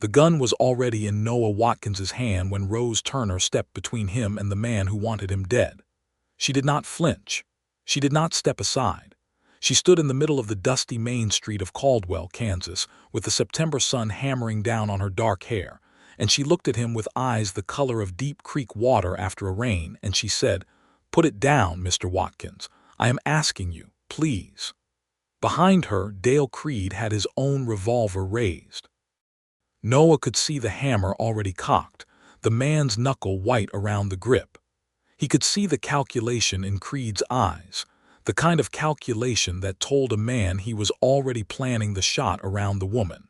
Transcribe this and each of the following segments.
The gun was already in Noah Watkins's hand when Rose Turner stepped between him and the man who wanted him dead. She did not flinch. She did not step aside. She stood in the middle of the dusty main street of Caldwell, Kansas, with the September sun hammering down on her dark hair, and she looked at him with eyes the color of deep creek water after a rain, and she said, "Put it down, Mr. Watkins. I am asking you, please." Behind her, Dale Creed had his own revolver raised. Noah could see the hammer already cocked, the man's knuckle white around the grip. He could see the calculation in Creed's eyes, the kind of calculation that told a man he was already planning the shot around the woman.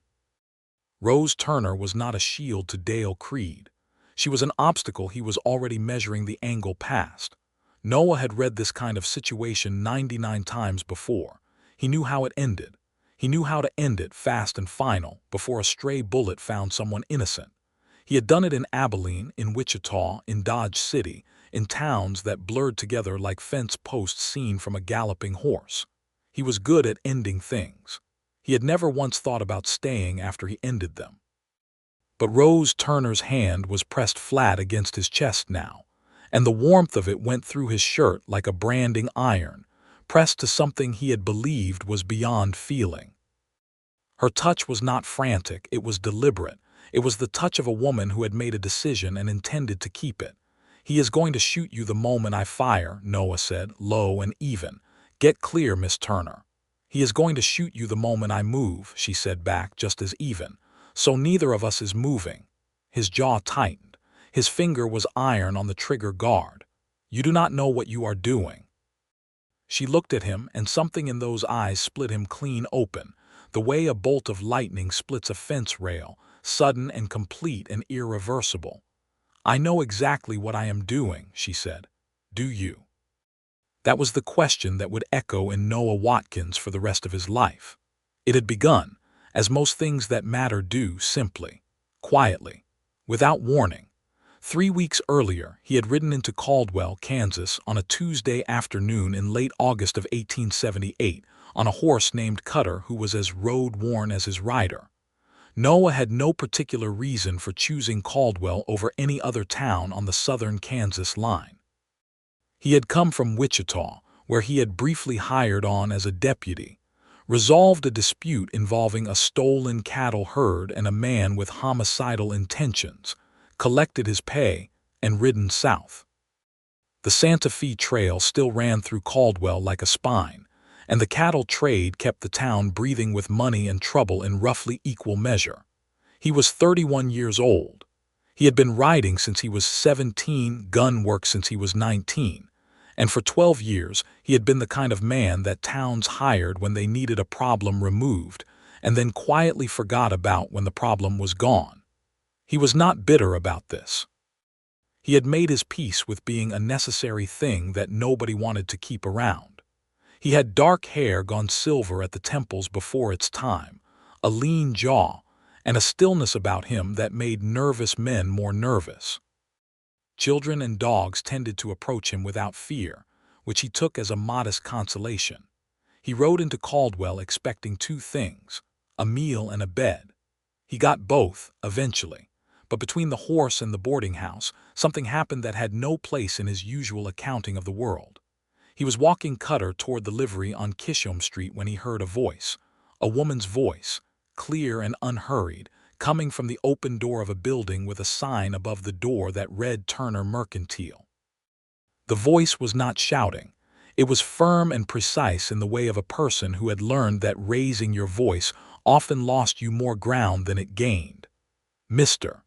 Rose Turner was not a shield to Dale Creed. She was an obstacle he was already measuring the angle past. Noah had read this kind of situation 99 times before. He knew how it ended. He knew how to end it fast and final, before a stray bullet found someone innocent. He had done it in Abilene, in Wichita, in Dodge City, in towns that blurred together like fence posts seen from a galloping horse. He was good at ending things. He had never once thought about staying after he ended them. But Rose Turner's hand was pressed flat against his chest now, and the warmth of it went through his shirt like a branding iron, pressed to something he had believed was beyond feeling. Her touch was not frantic, it was deliberate. It was the touch of a woman who had made a decision and intended to keep it. "He is going to shoot you the moment I fire," Noah said, low and even. "Get clear, Miss Turner." "He is going to shoot you the moment I move," she said back just as even. "So neither of us is moving." His jaw tightened. His finger was iron on the trigger guard. "You do not know what you are doing." She looked at him, and something in those eyes split him clean open, the way a bolt of lightning splits a fence rail, sudden and complete and irreversible. "I know exactly what I am doing," she said. "Do you?" That was the question that would echo in Noah Watkins for the rest of his life. It had begun, as most things that matter do, simply, quietly, without warning. 3 weeks earlier, he had ridden into Caldwell, Kansas, on a Tuesday afternoon in late August of 1878, on a horse named Cutter who was as road-worn as his rider. Noah had no particular reason for choosing Caldwell over any other town on the southern Kansas line. He had come from Wichita, where he had briefly hired on as a deputy, resolved a dispute involving a stolen cattle herd and a man with homicidal intentions, collected his pay, and ridden south. The Santa Fe Trail still ran through Caldwell like a spine, and the cattle trade kept the town breathing with money and trouble in roughly equal measure. He was 31 years old. He had been riding since he was 17, gun work since he was 19, and for 12 years he had been the kind of man that towns hired when they needed a problem removed, and then quietly forgot about when the problem was gone. He was not bitter about this. He had made his peace with being a necessary thing that nobody wanted to keep around. He had dark hair gone silver at the temples before its time, a lean jaw, and a stillness about him that made nervous men more nervous. Children and dogs tended to approach him without fear, which he took as a modest consolation. He rode into Caldwell expecting 2 things, a meal and a bed. He got both, eventually. But between the horse and the boarding house, something happened that had no place in his usual accounting of the world. He was walking Cutter toward the livery on Kishom Street when he heard a woman's voice, clear and unhurried, coming from the open door of a building with a sign above the door that read Turner Mercantile. The voice was not shouting. It was firm and precise in the way of a person who had learned that raising your voice often lost you more ground than it gained. "Mr.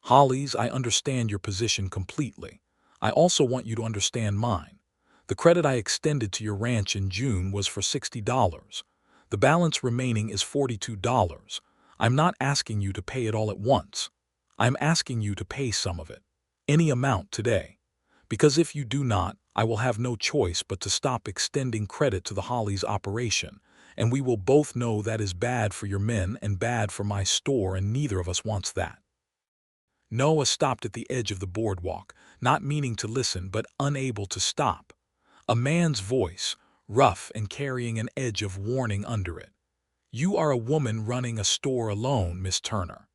Hollies, I understand your position completely. I also want you to understand mine. The credit I extended to your ranch in June was for $60. The balance remaining is $42. I'm not asking you to pay it all at once. I'm asking you to pay some of it, any amount today. Because if you do not, I will have no choice but to stop extending credit to the Hollies operation, and we will both know that is bad for your men and bad for my store, and neither of us wants that." Noah stopped at the edge of the boardwalk, not meaning to listen but unable to stop. A man's voice, rough and carrying an edge of warning under it. "You are a woman running a store alone, Miss Turner.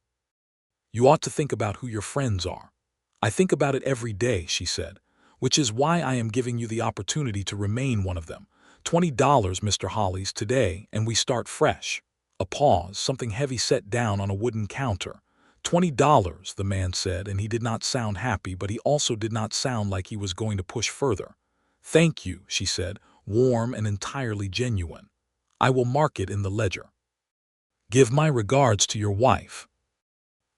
You ought to think about who your friends are. I think about it every day, she said, which is why I am giving you the opportunity to remain one of them. $20, Mr. Hollies, today, and we start fresh. A pause, something heavy set down on a wooden counter. $20, the man said, and he did not sound happy, but he also did not sound like he was going to push further. Thank you, she said, warm and entirely genuine. I will mark it in the ledger. Give my regards to your wife.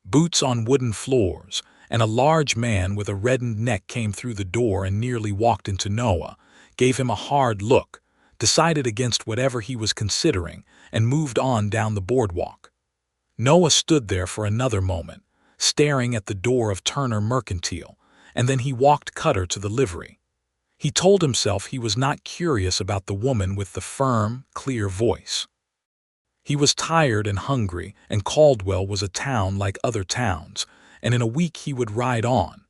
Boots on wooden floors, and a large man with a reddened neck came through the door and nearly walked into Noah, gave him a hard look, decided against whatever he was considering, and moved on down the boardwalk. Noah stood there for another moment, staring at the door of Turner Mercantile, and then he walked Cutter to the livery. He told himself he was not curious about the woman with the firm, clear voice. He was tired and hungry, and Caldwell was a town like other towns, and in a week he would ride on.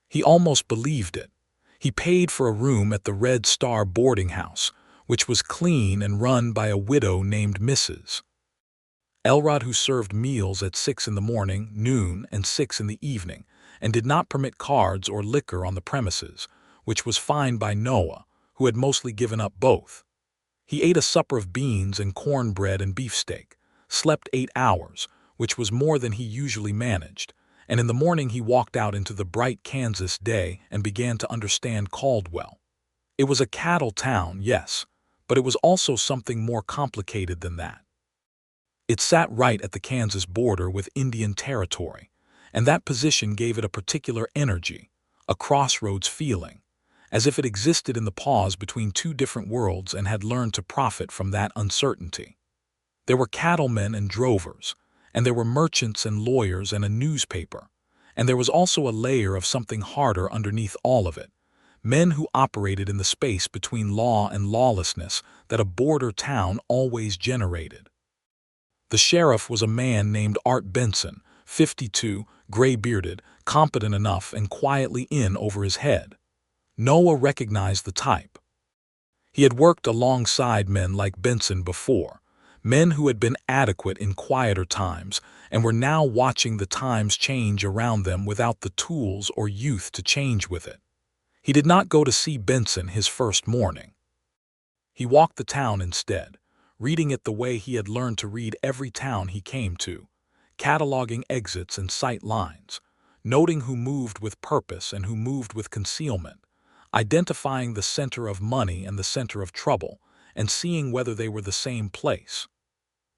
He almost believed it. He paid for a room at the Red Star boarding house, which was clean and run by a widow named Mrs. Elrod, who served meals at 6 in the morning, noon, and 6 in the evening, and did not permit cards or liquor on the premises, which was fine by Noah, who had mostly given up both. He ate a supper of beans and cornbread and beefsteak, slept 8 hours, which was more than he usually managed, and in the morning he walked out into the bright Kansas day and began to understand Caldwell. It was a cattle town, yes, but it was also something more complicated than that. It sat right at the Kansas border with Indian Territory, and that position gave it a particular energy, a crossroads feeling, as if it existed in the pause between two different worlds and had learned to profit from that uncertainty. There were cattlemen and drovers, and there were merchants and lawyers and a newspaper, and there was also a layer of something harder underneath all of it, men who operated in the space between law and lawlessness that a border town always generated. The sheriff was a man named Art Benson, 52, gray-bearded, competent enough and quietly in over his head. Noah recognized the type. He had worked alongside men like Benson before, men who had been adequate in quieter times and were now watching the times change around them without the tools or youth to change with it. He did not go to see Benson his first morning. He walked the town instead, reading it the way he had learned to read every town he came to, cataloging exits and sight lines, noting who moved with purpose and who moved with concealment, identifying the center of money and the center of trouble, and seeing whether they were the same place.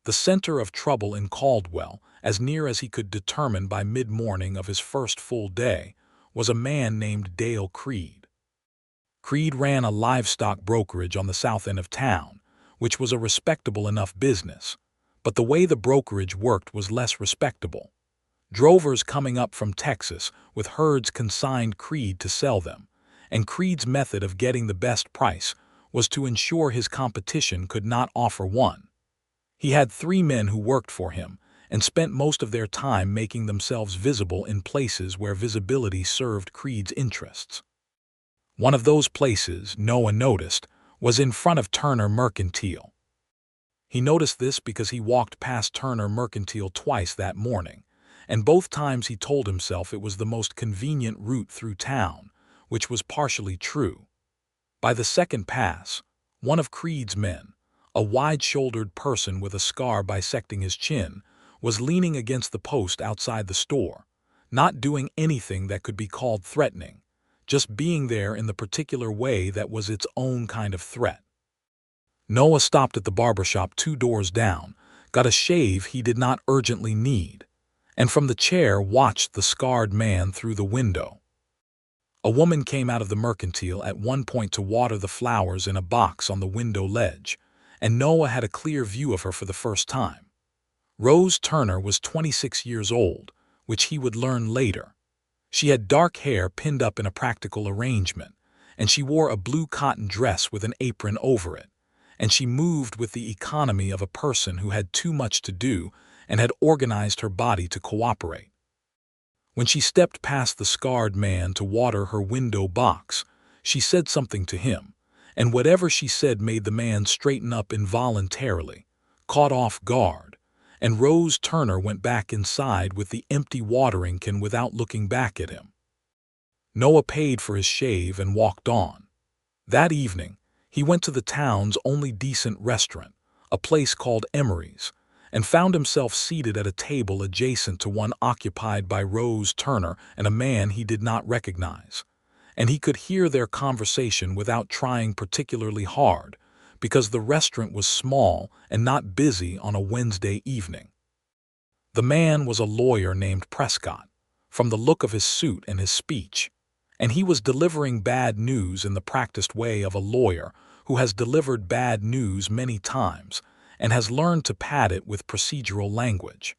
The center of trouble in Caldwell, as near as he could determine by mid-morning of his first full day, was a man named Dale Creed. Creed ran a livestock brokerage on the south end of town, which was a respectable enough business, but the way the brokerage worked was less respectable. Drovers coming up from Texas with herds consigned Creed to sell them, and Creed's method of getting the best price was to ensure his competition could not offer one. He had 3 men who worked for him and spent most of their time making themselves visible in places where visibility served Creed's interests. One of those places, Noah noticed, was in front of Turner Mercantile. He noticed this because he walked past Turner Mercantile twice that morning, and both times he told himself it was the most convenient route through town, which was partially true. By the second pass, one of Creed's men, a wide-shouldered person with a scar bisecting his chin, was leaning against the post outside the store, not doing anything that could be called threatening, just being there in the particular way that was its own kind of threat. Noah stopped at the barbershop 2 doors down, got a shave he did not urgently need, and from the chair watched the scarred man through the window. A woman came out of the mercantile at one point to water the flowers in a box on the window ledge, and Noah had a clear view of her for the first time. Rose Turner was 26 years old, which he would learn later. She had dark hair pinned up in a practical arrangement, and she wore a blue cotton dress with an apron over it, and she moved with the economy of a person who had too much to do and had organized her body to cooperate. When she stepped past the scarred man to water her window box, she said something to him, and whatever she said made the man straighten up involuntarily, caught off guard, and Rose Turner went back inside with the empty watering can without looking back at him. Noah paid for his shave and walked on. That evening, he went to the town's only decent restaurant, a place called Emery's, and found himself seated at a table adjacent to one occupied by Rose Turner and a man he did not recognize. And he could hear their conversation without trying particularly hard, because the restaurant was small and not busy on a Wednesday evening. The man was a lawyer named Prescott, from the look of his suit and his speech, and he was delivering bad news in the practiced way of a lawyer who has delivered bad news many times and has learned to pad it with procedural language.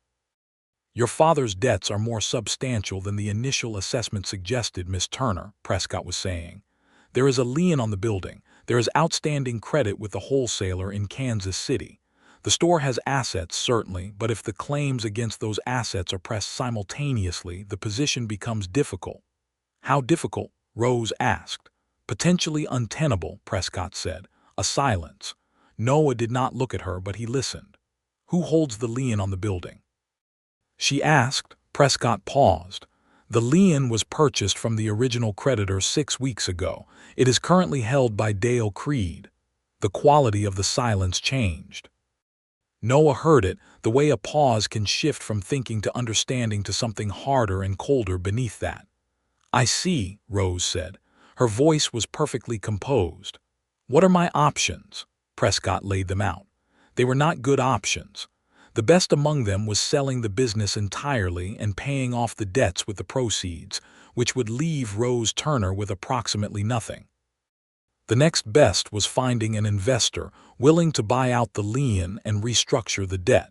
"Your father's debts are more substantial than the initial assessment suggested, Miss Turner," Prescott was saying. "There is a lien on the building. There is outstanding credit with the wholesaler in Kansas City. The store has assets, certainly, but if the claims against those assets are pressed simultaneously, the position becomes difficult." "How difficult?" Rose asked. "Potentially untenable," Prescott said. A silence. Noah did not look at her, but he listened. "Who holds the lien on the building?" she asked. Prescott paused. "The lien was purchased from the original creditor 6 weeks ago. It is currently held by Dale Creed." The quality of the silence changed. Noah heard it, the way a pause can shift from thinking to understanding to something harder and colder beneath that. "I see," Rose said. Her voice was perfectly composed. "What are my options?" Prescott laid them out. They were not good options. The best among them was selling the business entirely and paying off the debts with the proceeds, which would leave Rose Turner with approximately nothing. The next best was finding an investor willing to buy out the lien and restructure the debt,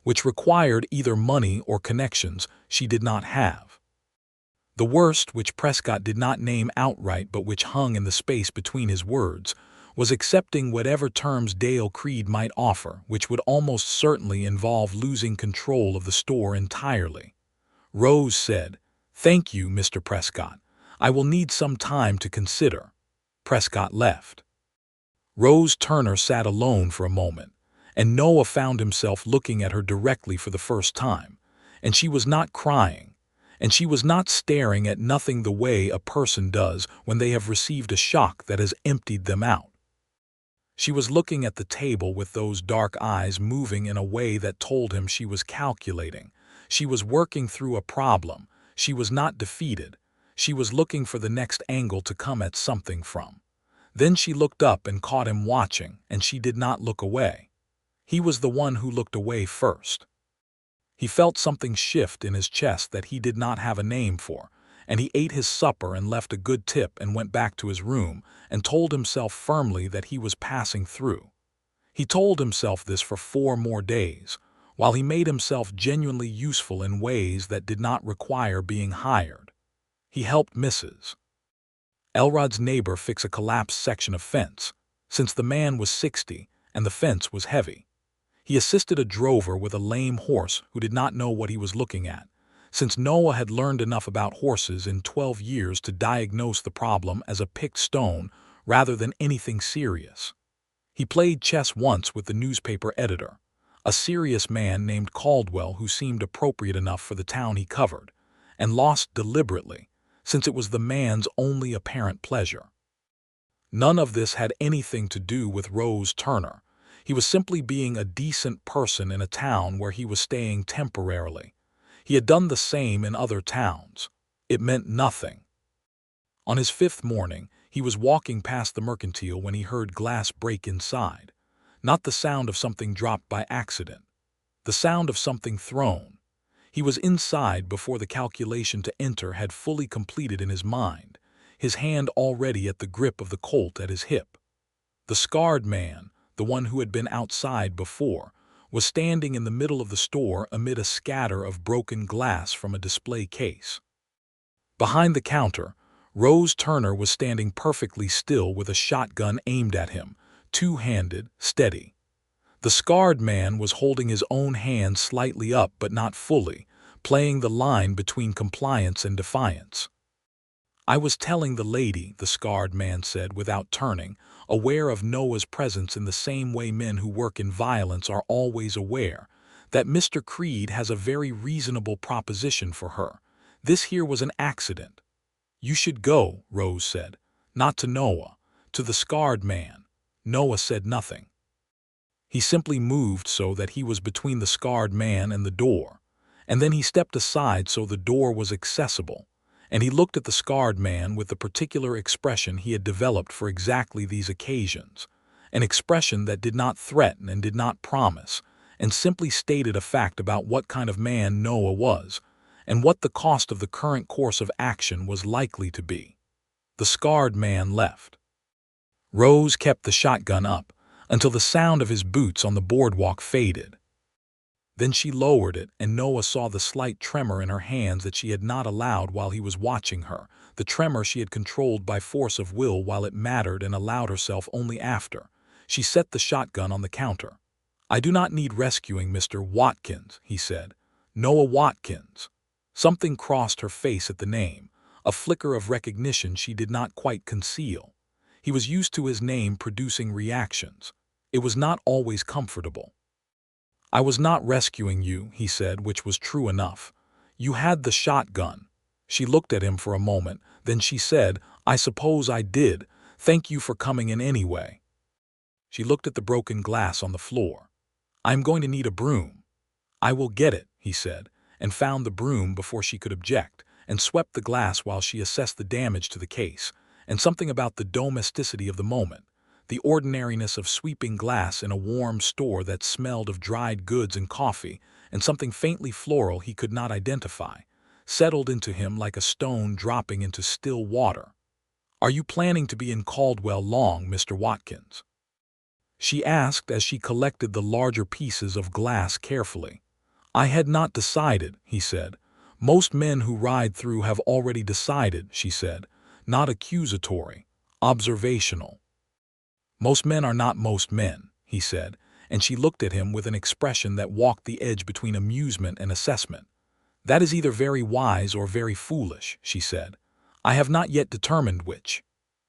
which required either money or connections she did not have. The worst, which Prescott did not name outright but which hung in the space between his words, was accepting whatever terms Dale Creed might offer, which would almost certainly involve losing control of the store entirely. Rose said, "Thank you, Mr. Prescott. I will need some time to consider." Prescott left. Rose Turner sat alone for a moment, and Noah found himself looking at her directly for the first time, and she was not crying, and she was not staring at nothing the way a person does when they have received a shock that has emptied them out. She was looking at the table with those dark eyes moving in a way that told him she was calculating. She was working through a problem. She was not defeated. She was looking for the next angle to come at something from. Then she looked up and caught him watching, and she did not look away. He was the one who looked away first. He felt something shift in his chest that he did not have a name for, and he ate his supper and left a good tip and went back to his room and told himself firmly that he was passing through. He told himself this for 4 more days, while he made himself genuinely useful in ways that did not require being hired. He helped Mrs. Elrod's neighbor fix a collapsed section of fence, since the man was 60 and the fence was heavy. He assisted a drover with a lame horse who did not know what he was looking at, since Noah had learned enough about horses in 12 years to diagnose the problem as a picked stone rather than anything serious. He played chess once with the newspaper editor, a serious man named Caldwell who seemed appropriate enough for the town he covered, and lost deliberately, since it was the man's only apparent pleasure. None of this had anything to do with Rose Turner. He was simply being a decent person in a town where he was staying temporarily. He had done the same in other towns. It meant nothing. On his 5th morning, he was walking past the mercantile when he heard glass break inside. Not the sound of something dropped by accident. The sound of something thrown. He was inside before the calculation to enter had fully completed in his mind, his hand already at the grip of the Colt at his hip. The scarred man, the one who had been outside before, was standing in the middle of the store amid a scatter of broken glass from a display case. Behind the counter, Rose Turner was standing perfectly still with a shotgun aimed at him, two-handed, steady. The scarred man was holding his own hand slightly up but not fully, playing the line between compliance and defiance. "I was telling the lady," the scarred man said without turning, aware of Noah's presence in the same way men who work in violence are always aware, that Mr. Creed has a very reasonable proposition for her. This here was an accident. You should go, Rose said. Not to Noah, to the scarred man. Noah said nothing. He simply moved so that he was between the scarred man and the door, and then he stepped aside so the door was accessible, and he looked at the scarred man with the particular expression he had developed for exactly these occasions, an expression that did not threaten and did not promise, and simply stated a fact about what kind of man Noah was, and what the cost of the current course of action was likely to be. The scarred man left. Rose kept the shotgun up until the sound of his boots on the boardwalk faded. Then she lowered it, and Noah saw the slight tremor in her hands that she had not allowed while he was watching her, the tremor she had controlled by force of will while it mattered and allowed herself only after. She set the shotgun on the counter. "I do not need rescuing, Mr. Watkins," he said. "Noah Watkins." Something crossed her face at the name, a flicker of recognition she did not quite conceal. He was used to his name producing reactions. It was not always comfortable. "I was not rescuing you," he said, which was true enough. "You had the shotgun." She looked at him for a moment, then she said, "I suppose I did. Thank you for coming in anyway." She looked at the broken glass on the floor. "I'm going to need a broom." "I will get it," he said, and found the broom before she could object, and swept the glass while she assessed the damage to the case, and something about the domesticity of the moment, the ordinariness of sweeping glass in a warm store that smelled of dried goods and coffee, and something faintly floral he could not identify, settled into him like a stone dropping into still water. "Are you planning to be in Caldwell long, Mr. Watkins?" she asked as she collected the larger pieces of glass carefully. "I had not decided," he said. "Most men who ride through have already decided," she said, not accusatory, observational. "Most men are not most men," he said, and she looked at him with an expression that walked the edge between amusement and assessment. "That is either very wise or very foolish," she said. "I have not yet determined which."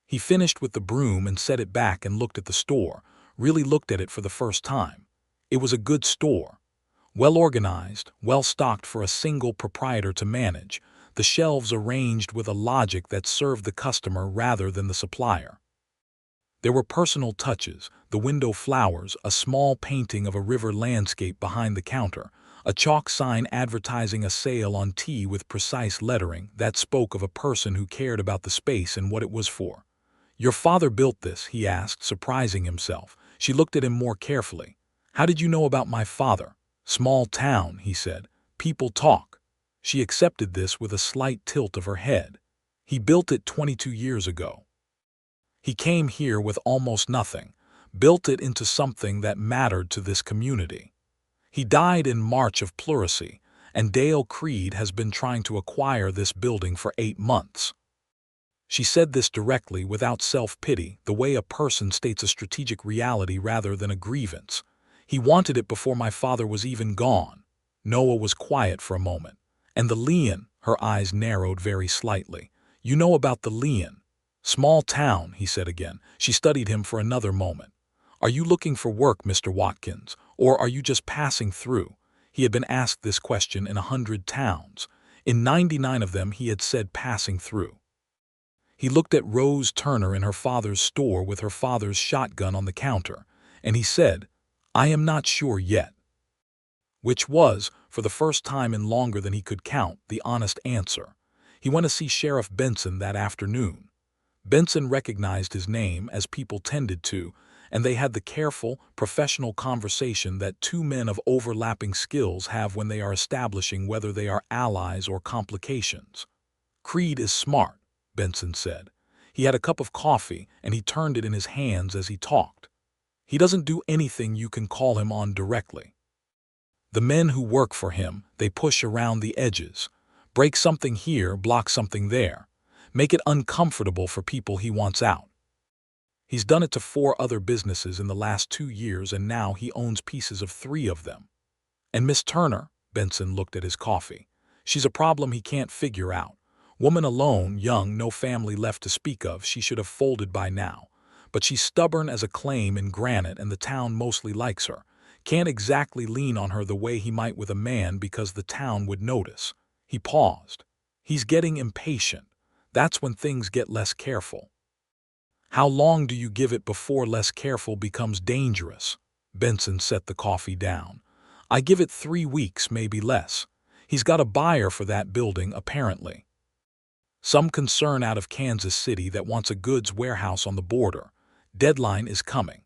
He finished with the broom and set it back and looked at the store, really looked at it for the first time. It was a good store. Well organized, well stocked for a single proprietor to manage, the shelves arranged with a logic that served the customer rather than the supplier. There were personal touches, the window flowers, a small painting of a river landscape behind the counter, a chalk sign advertising a sale on tea with precise lettering that spoke of a person who cared about the space and what it was for. "Your father built this?" he asked, surprising himself. She looked at him more carefully. "How did you know about my father?" "Small town," he said. "People talk." She accepted this with a slight tilt of her head. "He built it 22 years ago. He came here with almost nothing, built it into something that mattered to this community. He died in March of pleurisy, and Dale Creed has been trying to acquire this building for 8 months. She said this directly, without self-pity, the way a person states a strategic reality rather than a grievance. "He wanted it before my father was even gone." Noah was quiet for a moment. "And the Leon," her eyes narrowed very slightly. "You know about the Leon." "Small town," he said again. She studied him for another moment. "Are you looking for work, Mr. Watkins, or are you just passing through?" He had been asked this question in 100 towns. In 99 of them he had said passing through. He looked at Rose Turner in her father's store with her father's shotgun on the counter, and he said, "I am not sure yet." Which was, for the first time in longer than he could count, the honest answer. He went to see Sheriff Benson that afternoon. Benson recognized his name, as people tended to, and they had the careful, professional conversation that two men of overlapping skills have when they are establishing whether they are allies or complications. "Creed is smart," Benson said. He had a cup of coffee, and he turned it in his hands as he talked. "He doesn't do anything you can call him on directly. The men who work for him, they push around the edges, break something here, block something there, make it uncomfortable for people he wants out. He's done it to 4 other businesses in the last 2 years, and now he owns pieces of 3 of them. And Miss Turner," Benson looked at his coffee, "she's a problem he can't figure out. Woman alone, young, no family left to speak of, she should have folded by now. But she's stubborn as a claim in granite, and the town mostly likes her. Can't exactly lean on her the way he might with a man because the town would notice. He paused. He's getting impatient. That's when things get less careful. How long do you give it before less careful becomes dangerous? Benson set the coffee down. I give it 3 weeks, maybe less. He's got a buyer for that building, apparently. Some concern out of Kansas City that wants a goods warehouse on the border. Deadline is coming.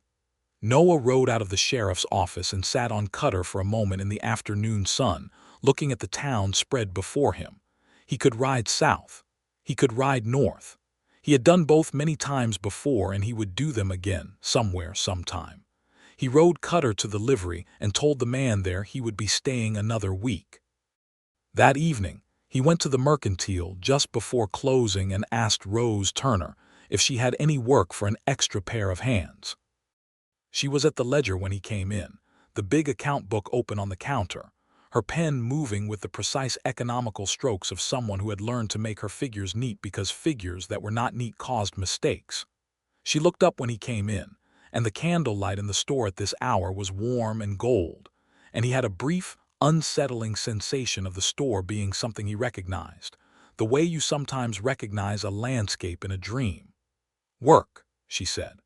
Noah rode out of the sheriff's office and sat on Cutter for a moment in the afternoon sun, looking at the town spread before him. He could ride south. He could ride north. He had done both many times before, and he would do them again, somewhere, sometime. He rode Cutter to the livery and told the man there he would be staying another week. That evening, he went to the Mercantile just before closing and asked Rose Turner if she had any work for an extra pair of hands. She was at the ledger when he came in, the big account book open on the counter, her pen moving with the precise economical strokes of someone who had learned to make her figures neat because figures that were not neat caused mistakes. She looked up when he came in, and the candlelight in the store at this hour was warm and gold, and he had a brief, unsettling sensation of the store being something he recognized, the way you sometimes recognize a landscape in a dream. "Work," she said.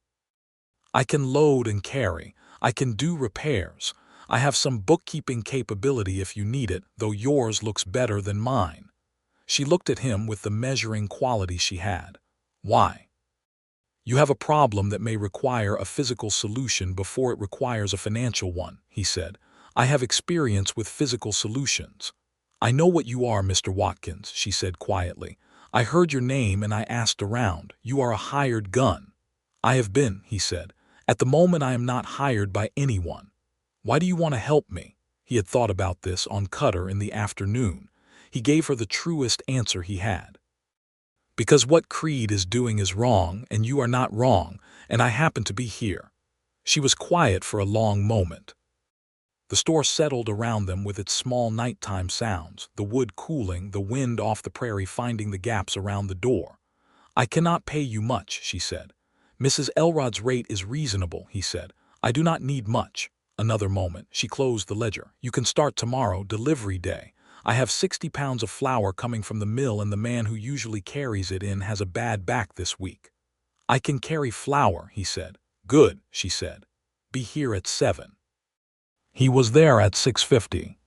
"I can load and carry. I can do repairs. I have some bookkeeping capability if you need it, though yours looks better than mine." She looked at him with the measuring quality she had. "Why?" "You have a problem that may require a physical solution before it requires a financial one," he said. "I have experience with physical solutions." "I know what you are, Mr. Watkins," she said quietly. "I heard your name and I asked around. You are a hired gun." "I have been," he said. "At the moment I am not hired by anyone." "Why do you want to help me?" He had thought about this on Cutter in the afternoon. He gave her the truest answer he had. "Because what Creed is doing is wrong, and you are not wrong, and I happen to be here." She was quiet for a long moment. The store settled around them with its small nighttime sounds, the wood cooling, the wind off the prairie finding the gaps around the door. "I cannot pay you much," she said. "Mrs. Elrod's rate is reasonable," he said. "I do not need much." Another moment. She closed the ledger. "You can start tomorrow, delivery day. I have 60 pounds of flour coming from the mill, and the man who usually carries it in has a bad back this week." "I can carry flour," he said. "Good," she said. "Be here at 7. He was there at 6:50.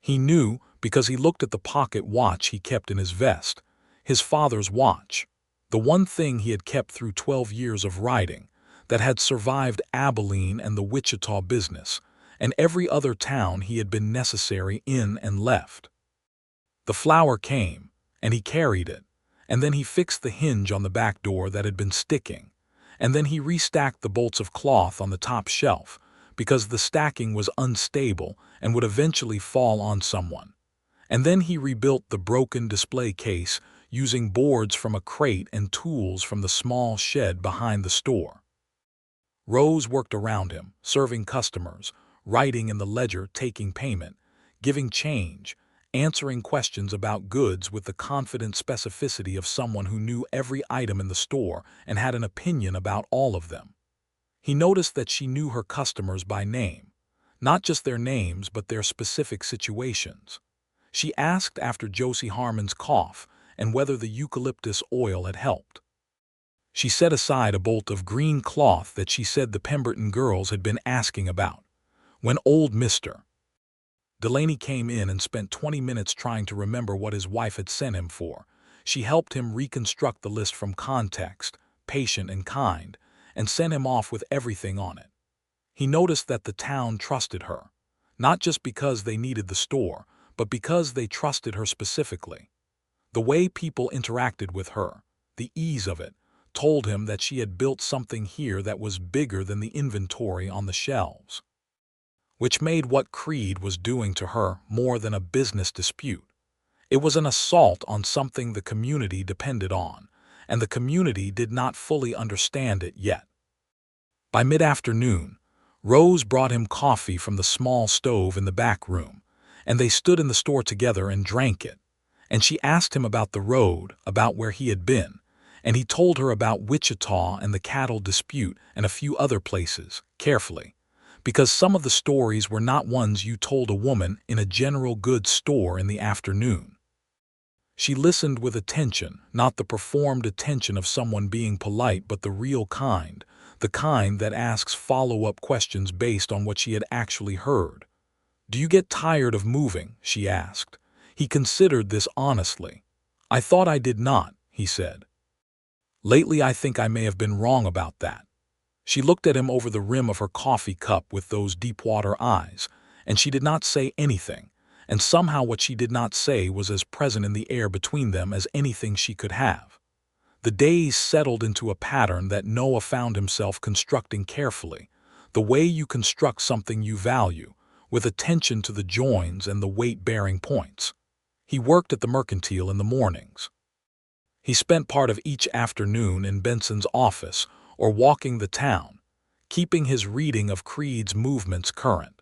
He knew because he looked at the pocket watch he kept in his vest. His father's watch. The one thing he had kept through 12 years of riding, that had survived Abilene and the Wichita business, and every other town he had been necessary in and left. The flour came, and he carried it, and then he fixed the hinge on the back door that had been sticking, and then he restacked the bolts of cloth on the top shelf, because the stacking was unstable and would eventually fall on someone. And then he rebuilt the broken display case using boards from a crate and tools from the small shed behind the store. Rose worked around him, serving customers, writing in the ledger, taking payment, giving change, answering questions about goods with the confident specificity of someone who knew every item in the store and had an opinion about all of them. He noticed that she knew her customers by name, not just their names but their specific situations. She asked after Josie Harmon's cough and whether the eucalyptus oil had helped. She set aside a bolt of green cloth that she said the Pemberton girls had been asking about. When old Mr. Delaney came in and spent 20 minutes trying to remember what his wife had sent him for, she helped him reconstruct the list from context, patient and kind, and sent him off with everything on it. He noticed that the town trusted her, not just because they needed the store, but because they trusted her specifically. The way people interacted with her, the ease of it, told him that she had built something here that was bigger than the inventory on the shelves. Which made what Creed was doing to her more than a business dispute. It was an assault on something the community depended on, and the community did not fully understand it yet. By mid-afternoon, Rose brought him coffee from the small stove in the back room, and they stood in the store together and drank it. And she asked him about the road, about where he had been, and he told her about Wichita and the cattle dispute and a few other places, carefully, because some of the stories were not ones you told a woman in a general goods store in the afternoon. She listened with attention, not the performed attention of someone being polite, but the real kind, the kind that asks follow-up questions based on what she had actually heard. "Do you get tired of moving?" she asked. He considered this honestly. "I thought I did not," he said. "Lately I think I may have been wrong about that." She looked at him over the rim of her coffee cup with those deep-water eyes, and she did not say anything, and somehow what she did not say was as present in the air between them as anything she could have. The days settled into a pattern that Noah found himself constructing carefully, the way you construct something you value, with attention to the joins and the weight-bearing points. He worked at the mercantile in the mornings. He spent part of each afternoon in Benson's office or walking the town, keeping his reading of Creed's movements current.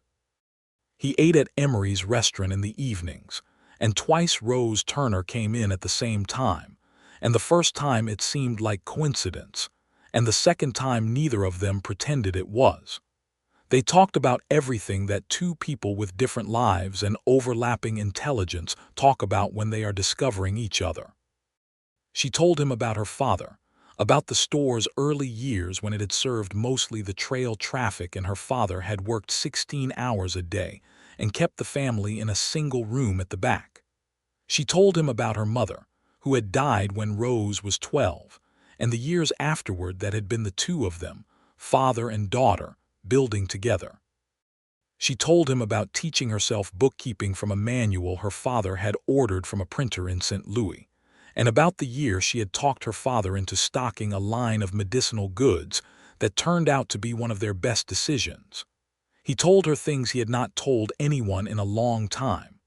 He ate at Emery's restaurant in the evenings, and twice Rose Turner came in at the same time, and the first time it seemed like coincidence, and the second time neither of them pretended it was. They talked about everything that two people with different lives and overlapping intelligence talk about when they are discovering each other. She told him about her father, about the store's early years when it had served mostly the trail traffic and her father had worked 16 hours a day and kept the family in a single room at the back. She told him about her mother, who had died when Rose was 12, and the years afterward that had been the two of them, father and daughter, building together. She told him about teaching herself bookkeeping from a manual her father had ordered from a printer in St. Louis, and about the year she had talked her father into stocking a line of medicinal goods that turned out to be one of their best decisions. He told her things he had not told anyone in a long time.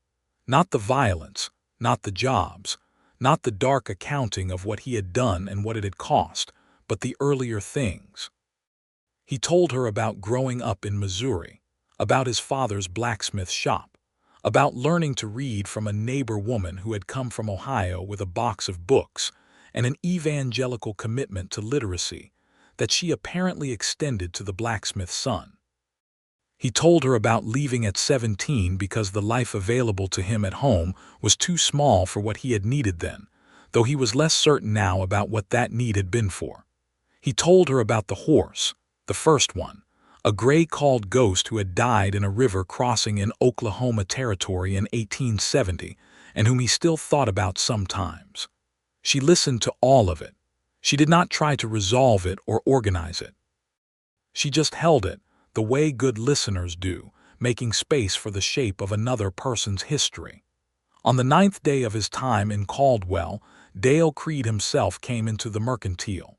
Not the violence, not the jobs, not the dark accounting of what he had done and what it had cost, but the earlier things. He told her about growing up in Missouri, about his father's blacksmith shop, about learning to read from a neighbor woman who had come from Ohio with a box of books and an evangelical commitment to literacy that she apparently extended to the blacksmith's son. He told her about leaving at 17 because the life available to him at home was too small for what he had needed then, though he was less certain now about what that need had been for. He told her about the horse, the first one, a gray-called ghost who had died in a river crossing in Oklahoma Territory in 1870 and whom he still thought about sometimes. She listened to all of it. She did not try to resolve it or organize it. She just held it, the way good listeners do, making space for the shape of another person's history. On the 9th day of his time in Caldwell, Dale Creed himself came into the mercantile.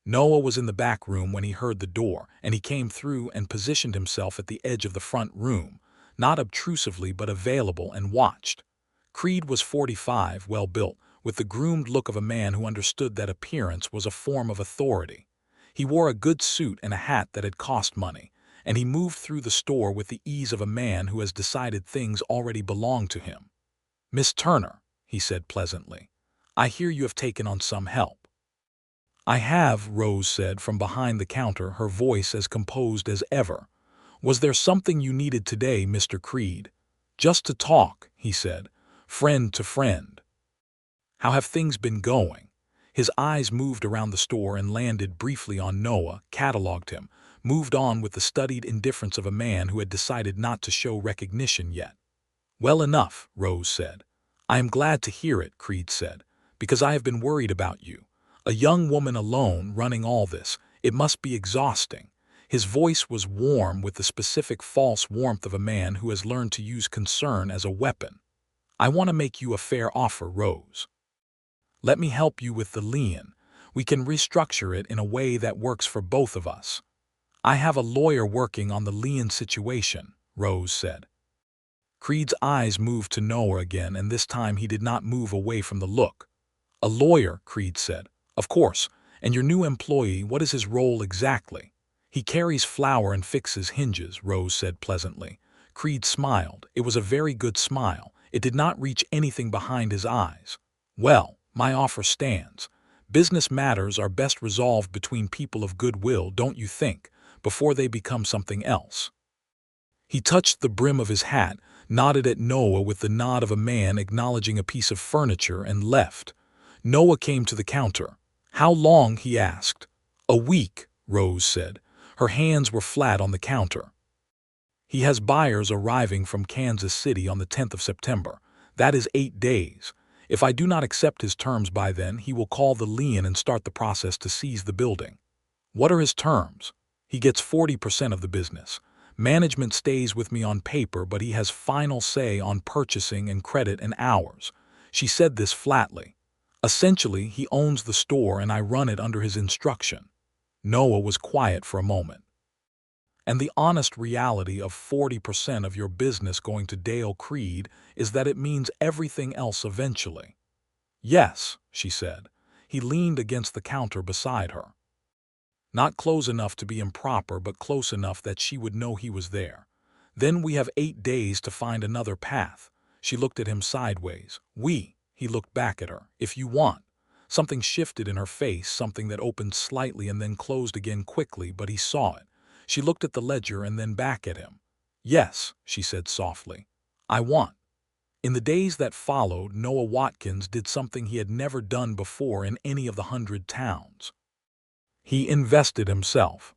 Noah was in the back room when he heard the door, and he came through and positioned himself at the edge of the front room, not obtrusively but available, and watched. Creed was 45, well-built, with the groomed look of a man who understood that appearance was a form of authority. He wore a good suit and a hat that had cost money, and he moved through the store with the ease of a man who has decided things already belong to him. "Miss Turner," he said pleasantly, "I hear you have taken on some help." "I have," Rose said from behind the counter, her voice as composed as ever. "Was there something you needed today, Mr. Creed?" "Just to talk," he said, "friend to friend." "How have things been going?" His eyes moved around the store and landed briefly on Noah, catalogued him, moved on with the studied indifference of a man who had decided not to show recognition yet. "Well enough," Rose said. "I am glad to hear it," Creed said, "because I have been worried about you. A young woman alone running all this, it must be exhausting." His voice was warm with the specific false warmth of a man who has learned to use concern as a weapon. "I want to make you a fair offer, Rose. Let me help you with the lien. We can restructure it in a way that works for both of us." "I have a lawyer working on the lien situation," Rose said. Creed's eyes moved to Noah again, and this time he did not move away from the look. "A lawyer," Creed said. "Of course. And your new employee, what is his role exactly?" "He carries flour and fixes hinges," Rose said pleasantly. Creed smiled. It was a very good smile. It did not reach anything behind his eyes. "Well, my offer stands. Business matters are best resolved between people of goodwill, don't you think? before they become something else. He touched the brim of his hat, nodded at Noah with the nod of a man acknowledging a piece of furniture, and left. Noah came to the counter. "How long?" he asked. "A week," Rose said. Her hands were flat on the counter. "He has buyers arriving from Kansas City on the 10th of September. That is 8 days. If I do not accept his terms by then, he will call the lien and start the process to seize the building." "What are his terms?" "He gets 40% of the business. Management stays with me on paper, but he has final say on purchasing and credit and hours." She said this flatly. "Essentially, he owns the store and I run it under his instruction." Noah was quiet for a moment. "And the honest reality of 40% of your business going to Dale Creed is that it means everything else eventually." "Yes," she said. He leaned against the counter beside her. Not close enough to be improper, but close enough that she would know he was there. "Then we have 8 days to find another path." She looked at him sideways. He looked back at her. "If you want." Something shifted in her face, something that opened slightly and then closed again quickly, but he saw it. She looked at the ledger and then back at him. "Yes," she said softly. "I want." In the days that followed, Noah Watkins did something he had never done before in any of the 100 towns. He invested himself.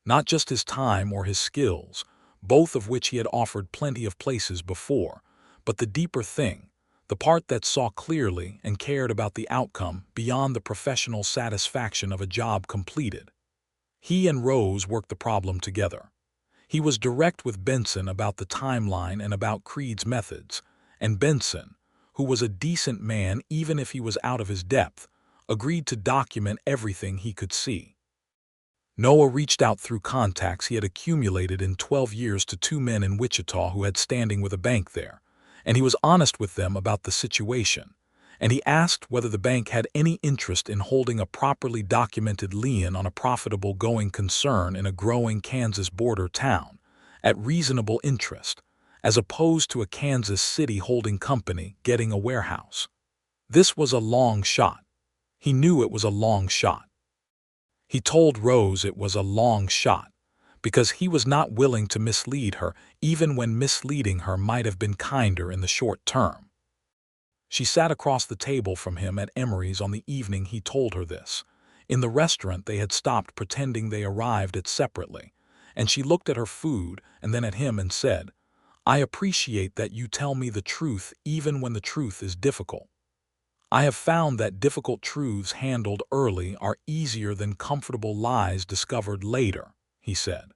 Not just his time or his skills, both of which he had offered plenty of places before, but the deeper thing, the part that saw clearly and cared about the outcome beyond the professional satisfaction of a job completed. He and Rose worked the problem together. He was direct with Benson about the timeline and about Creed's methods, and Benson, who was a decent man even if he was out of his depth, agreed to document everything he could see. Noah reached out through contacts he had accumulated in 12 years to 2 men in Wichita who had standing with a bank there, and he was honest with them about the situation, and he asked whether the bank had any interest in holding a properly documented lien on a profitable going concern in a growing Kansas border town, at reasonable interest, as opposed to a Kansas City holding company getting a warehouse. This was a long shot. He knew it was a long shot. He told Rose it was a long shot, because he was not willing to mislead her, even when misleading her might have been kinder in the short term. She sat across the table from him at Emery's on the evening he told her this. In the restaurant they had stopped pretending they arrived at separately, and she looked at her food and then at him and said, "I appreciate that you tell me the truth even when the truth is difficult. I have found that difficult truths handled early are easier than comfortable lies discovered later," he said.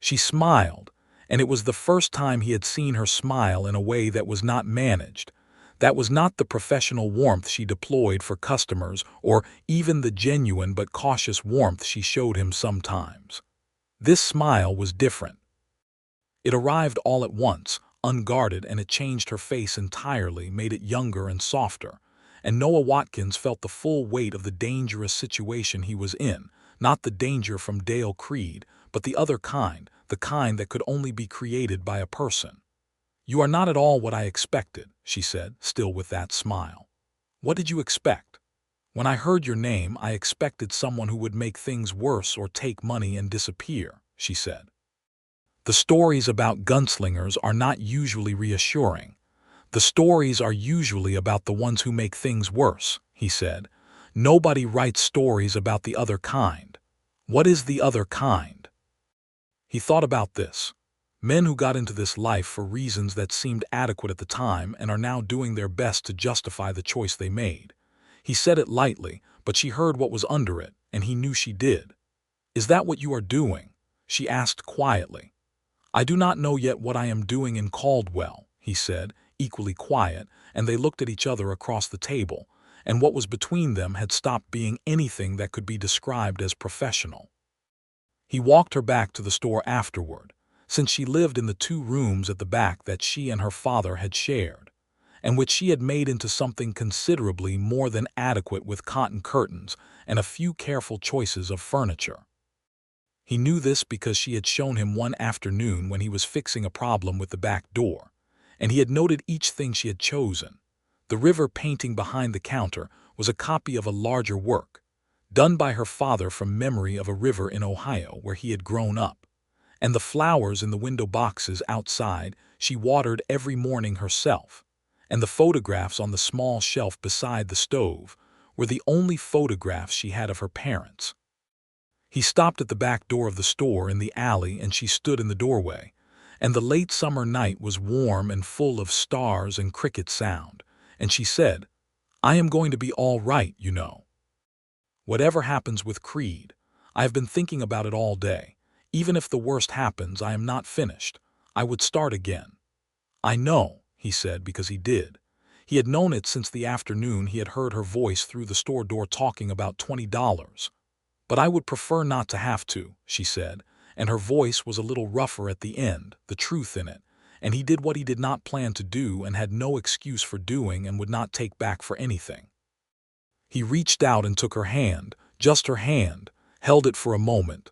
She smiled, and it was the first time he had seen her smile in a way that was not managed. That was not the professional warmth she deployed for customers or even the genuine but cautious warmth she showed him sometimes. This smile was different. It arrived all at once, unguarded, and it changed her face entirely, made it younger and softer. And Noah Watkins felt the full weight of the dangerous situation he was in, not the danger from Dale Creed, but the other kind, the kind that could only be created by a person. "You are not at all what I expected," she said, still with that smile. "What did you expect?" "When I heard your name, I expected someone who would make things worse or take money and disappear," she said. "The stories about gunslingers are not usually reassuring. The stories are usually about the ones who make things worse," he said. "Nobody writes stories about the other kind." "What is the other kind?" He thought about this. Men who got into this life for reasons that seemed adequate at the time and are now doing their best to justify the choice they made. He said it lightly, but she heard what was under it, and he knew she did. "Is that what you are doing?" she asked quietly. "I do not know yet what I am doing in Caldwell," he said, equally quiet, and they looked at each other across the table, and what was between them had stopped being anything that could be described as professional. He walked her back to the store afterward, since she lived in the 2 rooms at the back that she and her father had shared, and which she had made into something considerably more than adequate with cotton curtains and a few careful choices of furniture. He knew this because she had shown him one afternoon when he was fixing a problem with the back door, and he had noted each thing she had chosen. The river painting behind the counter was a copy of a larger work. done by her father from memory of a river in Ohio where he had grown up. And the flowers in the window boxes outside she watered every morning herself. And the photographs on the small shelf beside the stove were the only photographs she had of her parents. He stopped at the back door of the store in the alley and she stood in the doorway, and the late summer night was warm and full of stars and cricket sound, and she said, "I am going to be all right, you know. Whatever happens with Creed, I have been thinking about it all day. Even if the worst happens, I am not finished. I would start again." "I know," he said, because he did. He had known it since the afternoon he had heard her voice through the store door talking about $20. "But I would prefer not to have to," she said, and her voice was a little rougher at the end, the truth in it, and he did what he did not plan to do and had no excuse for doing and would not take back for anything. He reached out and took her hand, just her hand, held it for a moment.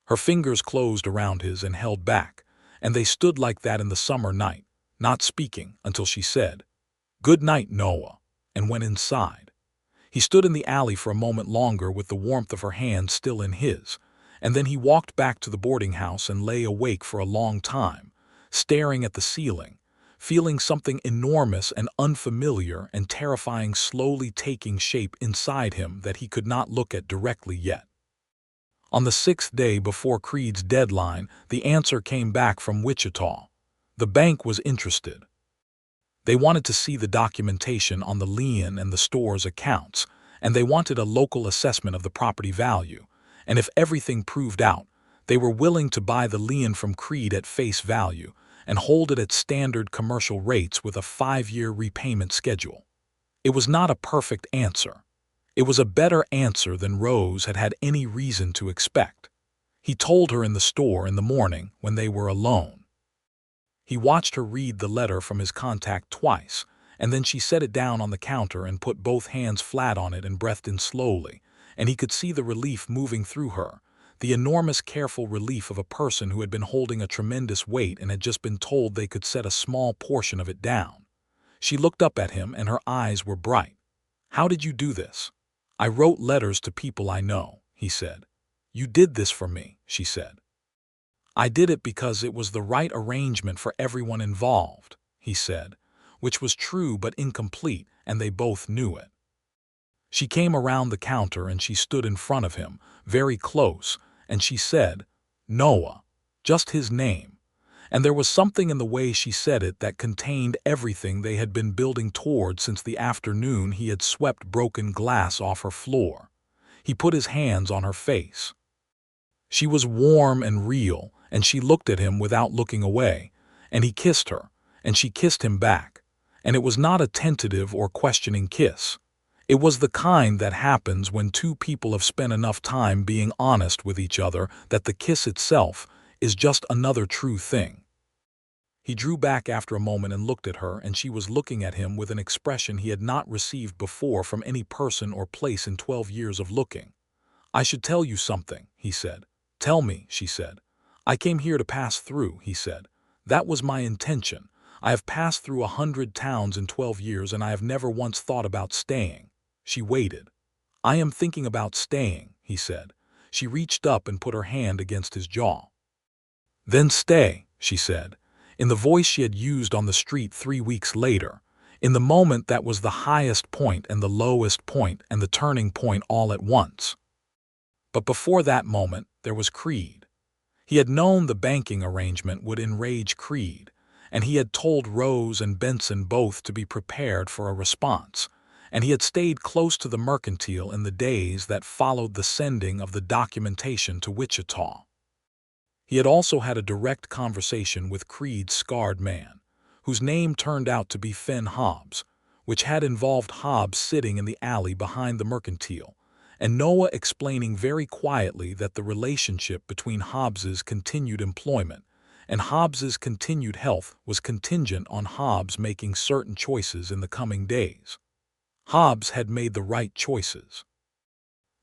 Her fingers closed around his and held back, and they stood like that in the summer night, not speaking, until she said, "Good night, Noah," and went inside. He stood in the alley for a moment longer with the warmth of her hand still in his, and then he walked back to the boarding house and lay awake for a long time, staring at the ceiling, feeling something enormous and unfamiliar and terrifying slowly taking shape inside him that he could not look at directly yet. On the 6th day before Creed's deadline, the answer came back from Wichita. The bank was interested. They wanted to see the documentation on the lien and the store's accounts, and they wanted a local assessment of the property value, and if everything proved out, they were willing to buy the lien from Creed at face value and hold it at standard commercial rates with a 5-year repayment schedule. It was not a perfect answer. It was a better answer than Rose had had any reason to expect. He told her in the store in the morning when they were alone. He watched her read the letter from his contact twice, and then she set it down on the counter and put both hands flat on it and breathed in slowly, and he could see the relief moving through her, the enormous careful relief of a person who had been holding a tremendous weight and had just been told they could set a small portion of it down. She looked up at him and her eyes were bright. "How did you do this?" "I wrote letters to people I know," he said. "You did this for me," she said. "I did it because it was the right arrangement for everyone involved," he said, which was true but incomplete, and they both knew it. She came around the counter and she stood in front of him, very close, and she said, "Noah," just his name. And there was something in the way she said it that contained everything they had been building toward since the afternoon he had swept broken glass off her floor. He put his hands on her face. She was warm and real, and she looked at him without looking away, and he kissed her, and she kissed him back, and it was not a tentative or questioning kiss. It was the kind that happens when two people have spent enough time being honest with each other that the kiss itself is just another true thing. He drew back after a moment and looked at her, and she was looking at him with an expression he had not received before from any person or place in 12 years of looking. "I should tell you something," he said. "Tell me," she said. "I came here to pass through," he said. "That was my intention. I have passed through 100 towns in 12 years and I have never once thought about staying." She waited. "I am thinking about staying," he said. She reached up and put her hand against his jaw. "Then stay," she said, in the voice she had used on the street 3 weeks later, in the moment that was the highest point and the lowest point and the turning point all at once. But before that moment, there was Creed. He had known the banking arrangement would enrage Creed, and he had told Rose and Benson both to be prepared for a response, and he had stayed close to the mercantile in the days that followed the sending of the documentation to Wichita. He had also had a direct conversation with Creed's scarred man, whose name turned out to be Finn Hobbs, which had involved Hobbs sitting in the alley behind the mercantile, and Noah explaining very quietly that the relationship between Hobbs's continued employment and Hobbs's continued health was contingent on Hobbs making certain choices in the coming days. Hobbs had made the right choices.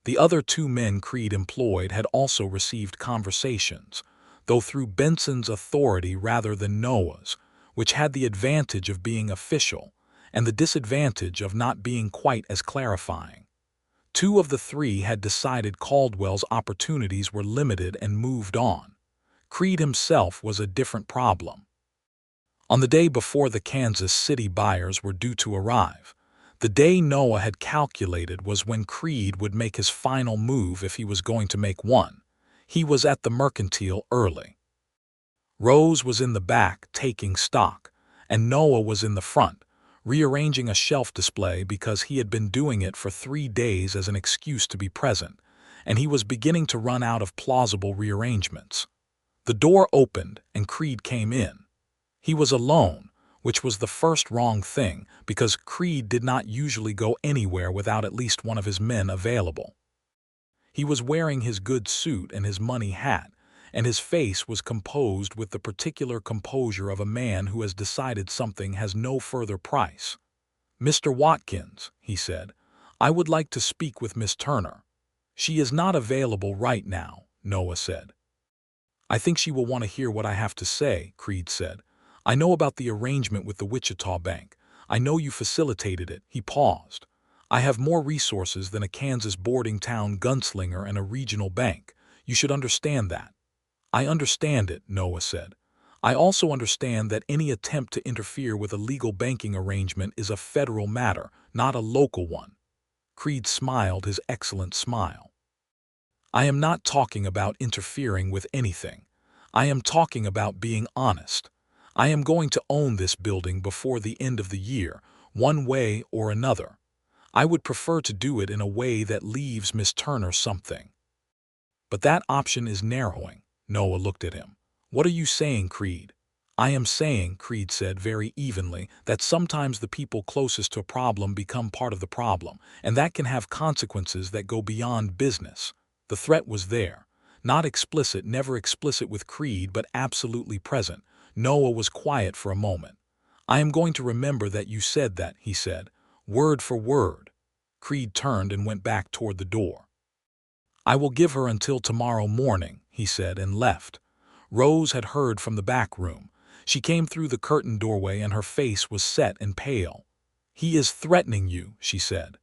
The other 2 men Creed employed had also received conversations, though through Benson's authority rather than Noah's, which had the advantage of being official and the disadvantage of not being quite as clarifying. Two of the three had decided Caldwell's opportunities were limited and moved on. Creed himself was a different problem. On the day before the Kansas City buyers were due to arrive, the day Noah had calculated was when Creed would make his final move if he was going to make one. He was at the mercantile early. Rose was in the back taking stock, and Noah was in the front, rearranging a shelf display because he had been doing it for 3 days as an excuse to be present, and he was beginning to run out of plausible rearrangements. The door opened and Creed came in. He was alone, which was the first wrong thing because Creed did not usually go anywhere without at least one of his men available. He was wearing his good suit and his money hat, and his face was composed with the particular composure of a man who has decided something has no further price. "Mr. Watkins," he said, "I would like to speak with Miss Turner." "She is not available right now," Noah said. "I think she will want to hear what I have to say," Creed said. "I know about the arrangement with the Wichita Bank. I know you facilitated it." He paused. "I have more resources than a Kansas boarding town gunslinger and a regional bank. You should understand that." "I understand it," Noah said. "I also understand that any attempt to interfere with a legal banking arrangement is a federal matter, not a local one." Creed smiled his excellent smile. "I am not talking about interfering with anything. I am talking about being honest. I am going to own this building before the end of the year, one way or another. I would prefer to do it in a way that leaves Miss Turner something." "But that option is narrowing." Noah looked at him. "What are you saying, Creed?" "I am saying," Creed said very evenly, "that sometimes the people closest to a problem become part of the problem, and that can have consequences that go beyond business." The threat was there. Not explicit, never explicit with Creed, but absolutely present. Noah was quiet for a moment. "I am going to remember that you said that," he said, "word for word." Creed turned and went back toward the door. "I will give her until tomorrow morning," he said, and left. Rose had heard from the back room. She came through the curtained doorway and her face was set and pale. "He is threatening you," she said.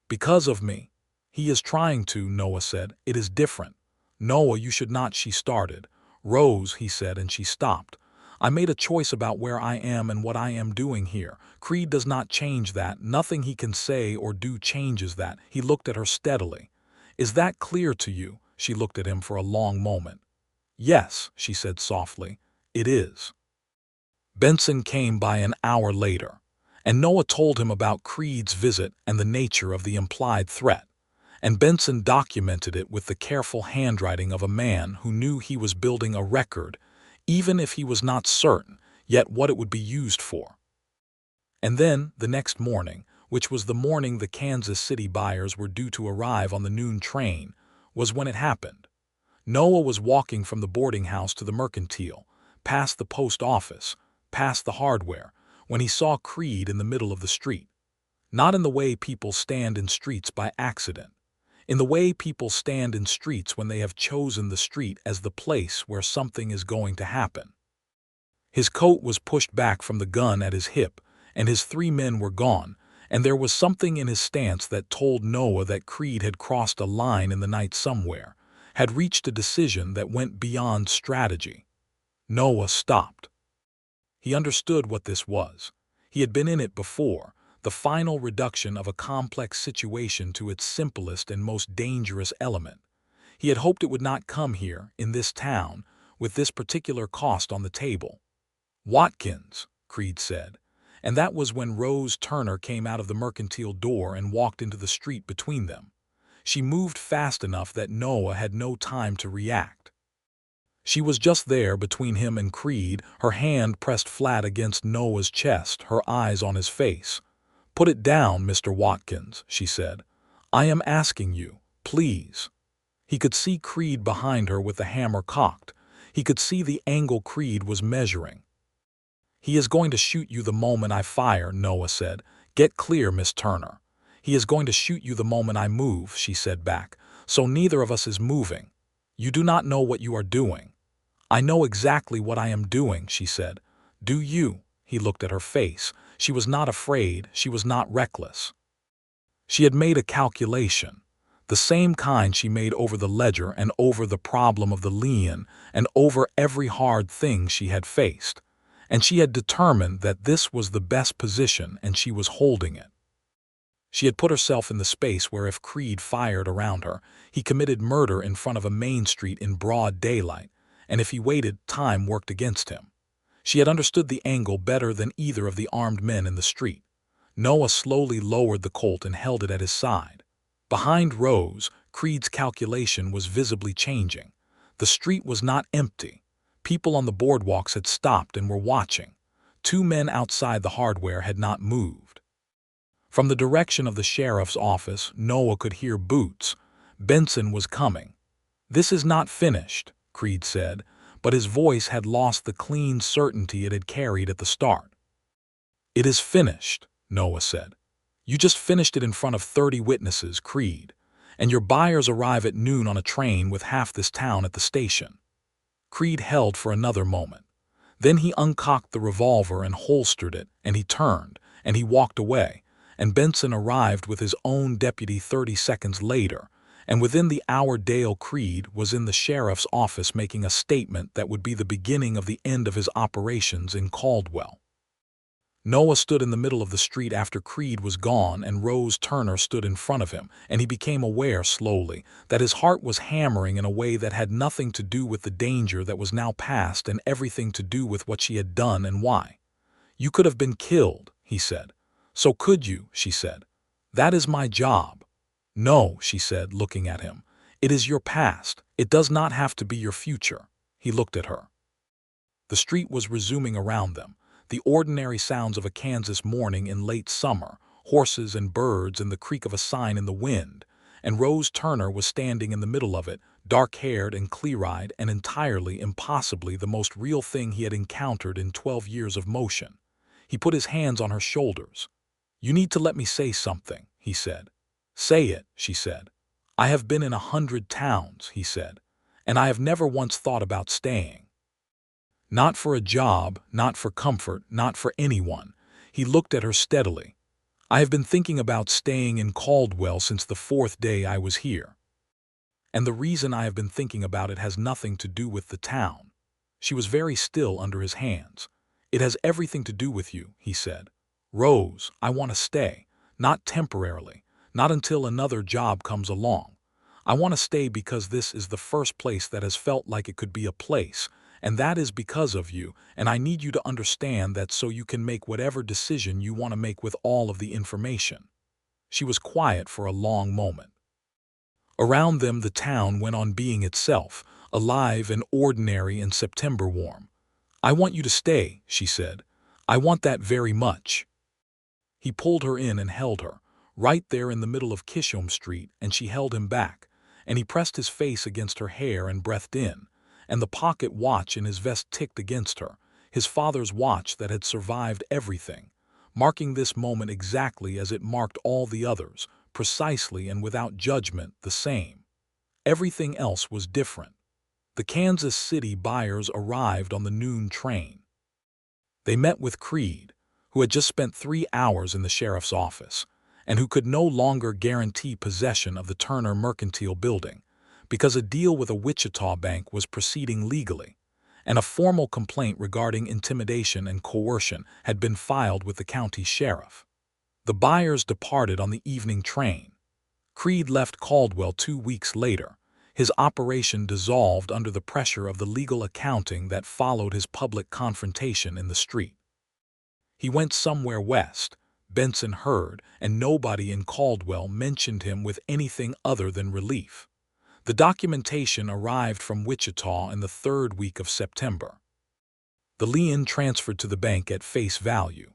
"Because of me." "He is trying to," Noah said. "It is different." "Noah, you should not," she started. "Rose," he said, and she stopped. "I made a choice about where I am and what I am doing here. Creed does not change that. Nothing he can say or do changes that." He looked at her steadily. "Is that clear to you?" She looked at him for a long moment. "Yes," she said softly, "it is." Benson came by an hour later, and Noah told him about Creed's visit and the nature of the implied threat. And Benson documented it with the careful handwriting of a man who knew he was building a record, even if he was not certain yet what it would be used for. And then, the next morning, which was the morning the Kansas City buyers were due to arrive on the noon train, was when it happened. Noah was walking from the boarding house to the mercantile, past the post office, past the hardware, when he saw Creed in the middle of the street. Not in the way people stand in streets by accident. In the way people stand in streets when they have chosen the street as the place where something is going to happen. His coat was pushed back from the gun at his hip, and his 3 men were gone, and there was something in his stance that told Noah that Creed had crossed a line in the night somewhere, had reached a decision that went beyond strategy. Noah stopped. He understood what this was. He had been in it before. The final reduction of a complex situation to its simplest and most dangerous element. He had hoped it would not come here, in this town, with this particular cost on the table. "Watkins," Creed said, and that was when Rose Turner came out of the mercantile door and walked into the street between them. She moved fast enough that Noah had no time to react. She was just there between him and Creed, her hand pressed flat against Noah's chest, her eyes on his face. "Put it down, Mr. Watkins," she said. "I am asking you, please." He could see Creed behind her with the hammer cocked. He could see the angle Creed was measuring. "He is going to shoot you the moment I fire," Noah said. "Get clear, Miss Turner." "He is going to shoot you the moment I move," she said back. "So neither of us is moving. You do not know what you are doing." "I know exactly what I am doing," she said. "Do you?" He looked at her face. She was not afraid, she was not reckless. She had made a calculation, the same kind she made over the ledger and over the problem of the lien and over every hard thing she had faced, and she had determined that this was the best position and she was holding it. She had put herself in the space where if Creed fired around her, he committed murder in front of a main street in broad daylight, and if he waited, time worked against him. She had understood the angle better than either of the armed men in the street. Noah slowly lowered the Colt and held it at his side. Behind Rose, Creed's calculation was visibly changing. The street was not empty. People on the boardwalks had stopped and were watching. 2 men outside the hardware had not moved. From the direction of the sheriff's office, Noah could hear boots. Benson was coming. "This is not finished," Creed said, but his voice had lost the clean certainty it had carried at the start. "It is finished," Noah said. "You just finished it in front of 30 witnesses, Creed, and your buyers arrive at noon on a train with half this town at the station." Creed held for another moment. Then he uncocked the revolver and holstered it, and he turned, and he walked away, and Benson arrived with his own deputy 30 seconds later, and within the hour Dale Creed was in the sheriff's office making a statement that would be the beginning of the end of his operations in Caldwell. Noah stood in the middle of the street after Creed was gone, and Rose Turner stood in front of him, and he became aware slowly that his heart was hammering in a way that had nothing to do with the danger that was now past and everything to do with what she had done and why. "You could have been killed," he said. "So could you," she said. "That is my job." "No," she said, looking at him. "It is your past. It does not have to be your future." He looked at her. The street was resuming around them. The ordinary sounds of a Kansas morning in late summer, horses and birds and the creak of a sign in the wind, and Rose Turner was standing in the middle of it, dark-haired and clear-eyed and entirely, impossibly the most real thing he had encountered in 12 years of motion. He put his hands on her shoulders. "You need to let me say something," he said. "Say it," she said. "I have been in 100 towns," he said, "and I have never once thought about staying. Not for a job, not for comfort, not for anyone." He looked at her steadily. "I have been thinking about staying in Caldwell since the 4th day I was here. And the reason I have been thinking about it has nothing to do with the town." She was very still under his hands. "It has everything to do with you," he said. "Rose, I want to stay, not temporarily, not until another job comes along. I want to stay because this is the first place that has felt like it could be a place, and that is because of you, and I need you to understand that so you can make whatever decision you want to make with all of the information." She was quiet for a long moment. Around them the town went on being itself, alive and ordinary and September warm. "I want you to stay," she said. "I want that very much." He pulled her in and held her, right there in the middle of Kishom Street, and she held him back, and he pressed his face against her hair and breathed in, and the pocket watch in his vest ticked against her, his father's watch that had survived everything, marking this moment exactly as it marked all the others, precisely and without judgment the same. Everything else was different. The Kansas City buyers arrived on the noon train. They met with Creed, who had just spent 3 hours in the sheriff's office, and who could no longer guarantee possession of the Turner Mercantile Building, because a deal with a Wichita bank was proceeding legally, and a formal complaint regarding intimidation and coercion had been filed with the county sheriff. The buyers departed on the evening train. Creed left Caldwell 2 weeks later, his operation dissolved under the pressure of the legal accounting that followed his public confrontation in the street. He went somewhere west, Benson heard, and nobody in Caldwell mentioned him with anything other than relief. The documentation arrived from Wichita in the 3rd week of September. The lien transferred to the bank at face value.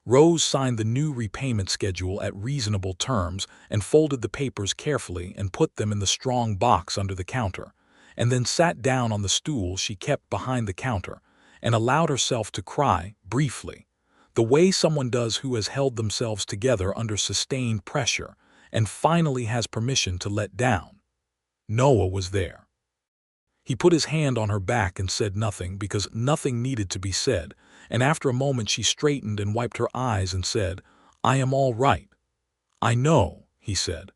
Rose signed the new repayment schedule at reasonable terms and folded the papers carefully and put them in the strong box under the counter, and then sat down on the stool she kept behind the counter and allowed herself to cry, briefly, the way someone does who has held themselves together under sustained pressure and finally has permission to let down. Noah was there. He put his hand on her back and said nothing because nothing needed to be said, and after a moment she straightened and wiped her eyes and said, "I am all right." "I know," he said.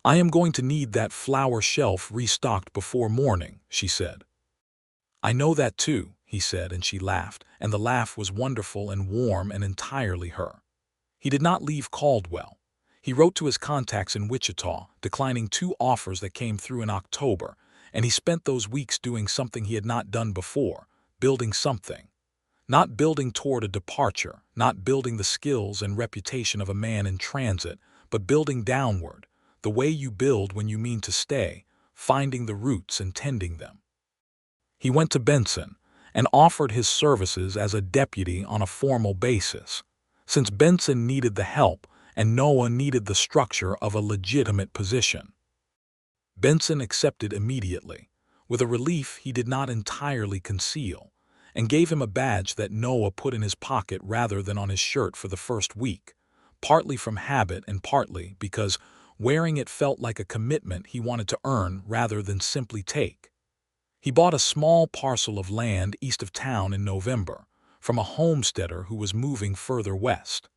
"I am going to need that flower shelf restocked before morning," she said. "I know that too," he said, and she laughed, and the laugh was wonderful and warm and entirely her. He did not leave Caldwell. He wrote to his contacts in Wichita, declining 2 offers that came through in October, and he spent those weeks doing something he had not done before, building something. Not building toward a departure, not building the skills and reputation of a man in transit, but building downward, the way you build when you mean to stay, finding the roots and tending them. He went to Benson and offered his services as a deputy on a formal basis, since Benson needed the help and Noah needed the structure of a legitimate position. Benson accepted immediately, with a relief he did not entirely conceal, and gave him a badge that Noah put in his pocket rather than on his shirt for the first week, partly from habit and partly because wearing it felt like a commitment he wanted to earn rather than simply take. He bought a small parcel of land east of town in November from a homesteader who was moving further west.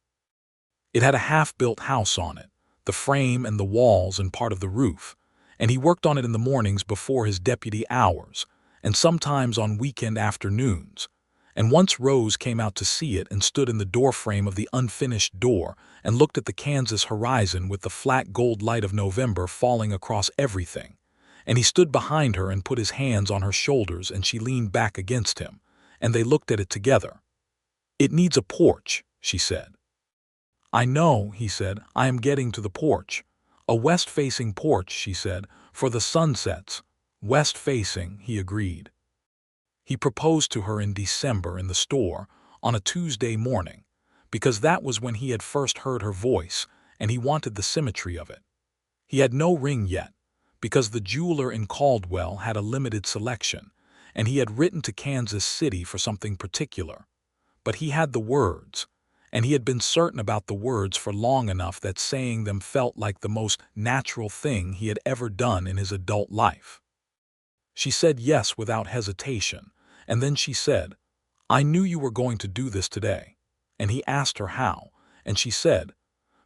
It had a half-built house on it, the frame and the walls and part of the roof, and he worked on it in the mornings before his deputy hours, and sometimes on weekend afternoons. And once Rose came out to see it and stood in the doorframe of the unfinished door and looked at the Kansas horizon with the flat gold light of November falling across everything. And he stood behind her and put his hands on her shoulders and she leaned back against him, and they looked at it together. "It needs a porch," she said. "I know," he said. "I am getting to the porch." "A west-facing porch," she said, "for the sunsets." "West-facing," he agreed. He proposed to her in December in the store on a Tuesday morning, because that was when he had first heard her voice, and he wanted the symmetry of it. He had no ring yet, because the jeweler in Caldwell had a limited selection, and he had written to Kansas City for something particular. But he had the words, and he had been certain about the words for long enough that saying them felt like the most natural thing he had ever done in his adult life. She said yes without hesitation, and then she said, "I knew you were going to do this today." And he asked her how, and she said,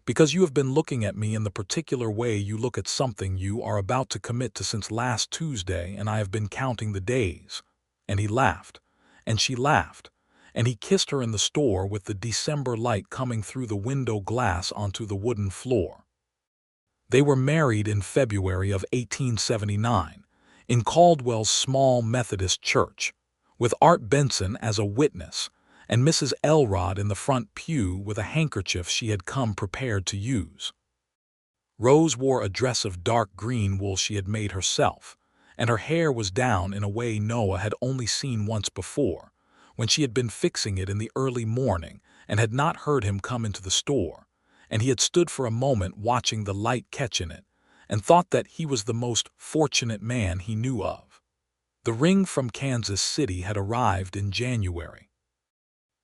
"Because you have been looking at me in the particular way you look at something you are about to commit to since last Tuesday, and I have been counting the days." And he laughed, and she laughed, and he kissed her in the store with the December light coming through the window glass onto the wooden floor. They were married in February of 1879, in Caldwell's small Methodist church, with Art Benson as a witness, and Mrs. Elrod in the front pew with a handkerchief she had come prepared to use. Rose wore a dress of dark green wool she had made herself, and her hair was down in a way Noah had only seen once before, when she had been fixing it in the early morning and had not heard him come into the store, and he had stood for a moment watching the light catch in it, and thought that he was the most fortunate man he knew of. The ring from Kansas City had arrived in January.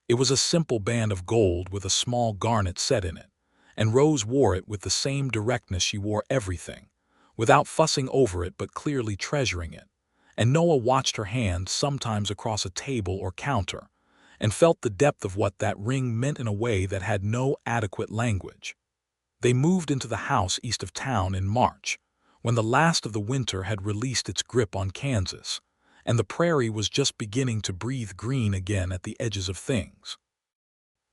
It was a simple band of gold with a small garnet set in it, and Rose wore it with the same directness she wore everything, without fussing over it but clearly treasuring it. And Noah watched her hand sometimes across a table or counter, and felt the depth of what that ring meant in a way that had no adequate language. They moved into the house east of town in March, when the last of the winter had released its grip on Kansas, and the prairie was just beginning to breathe green again at the edges of things.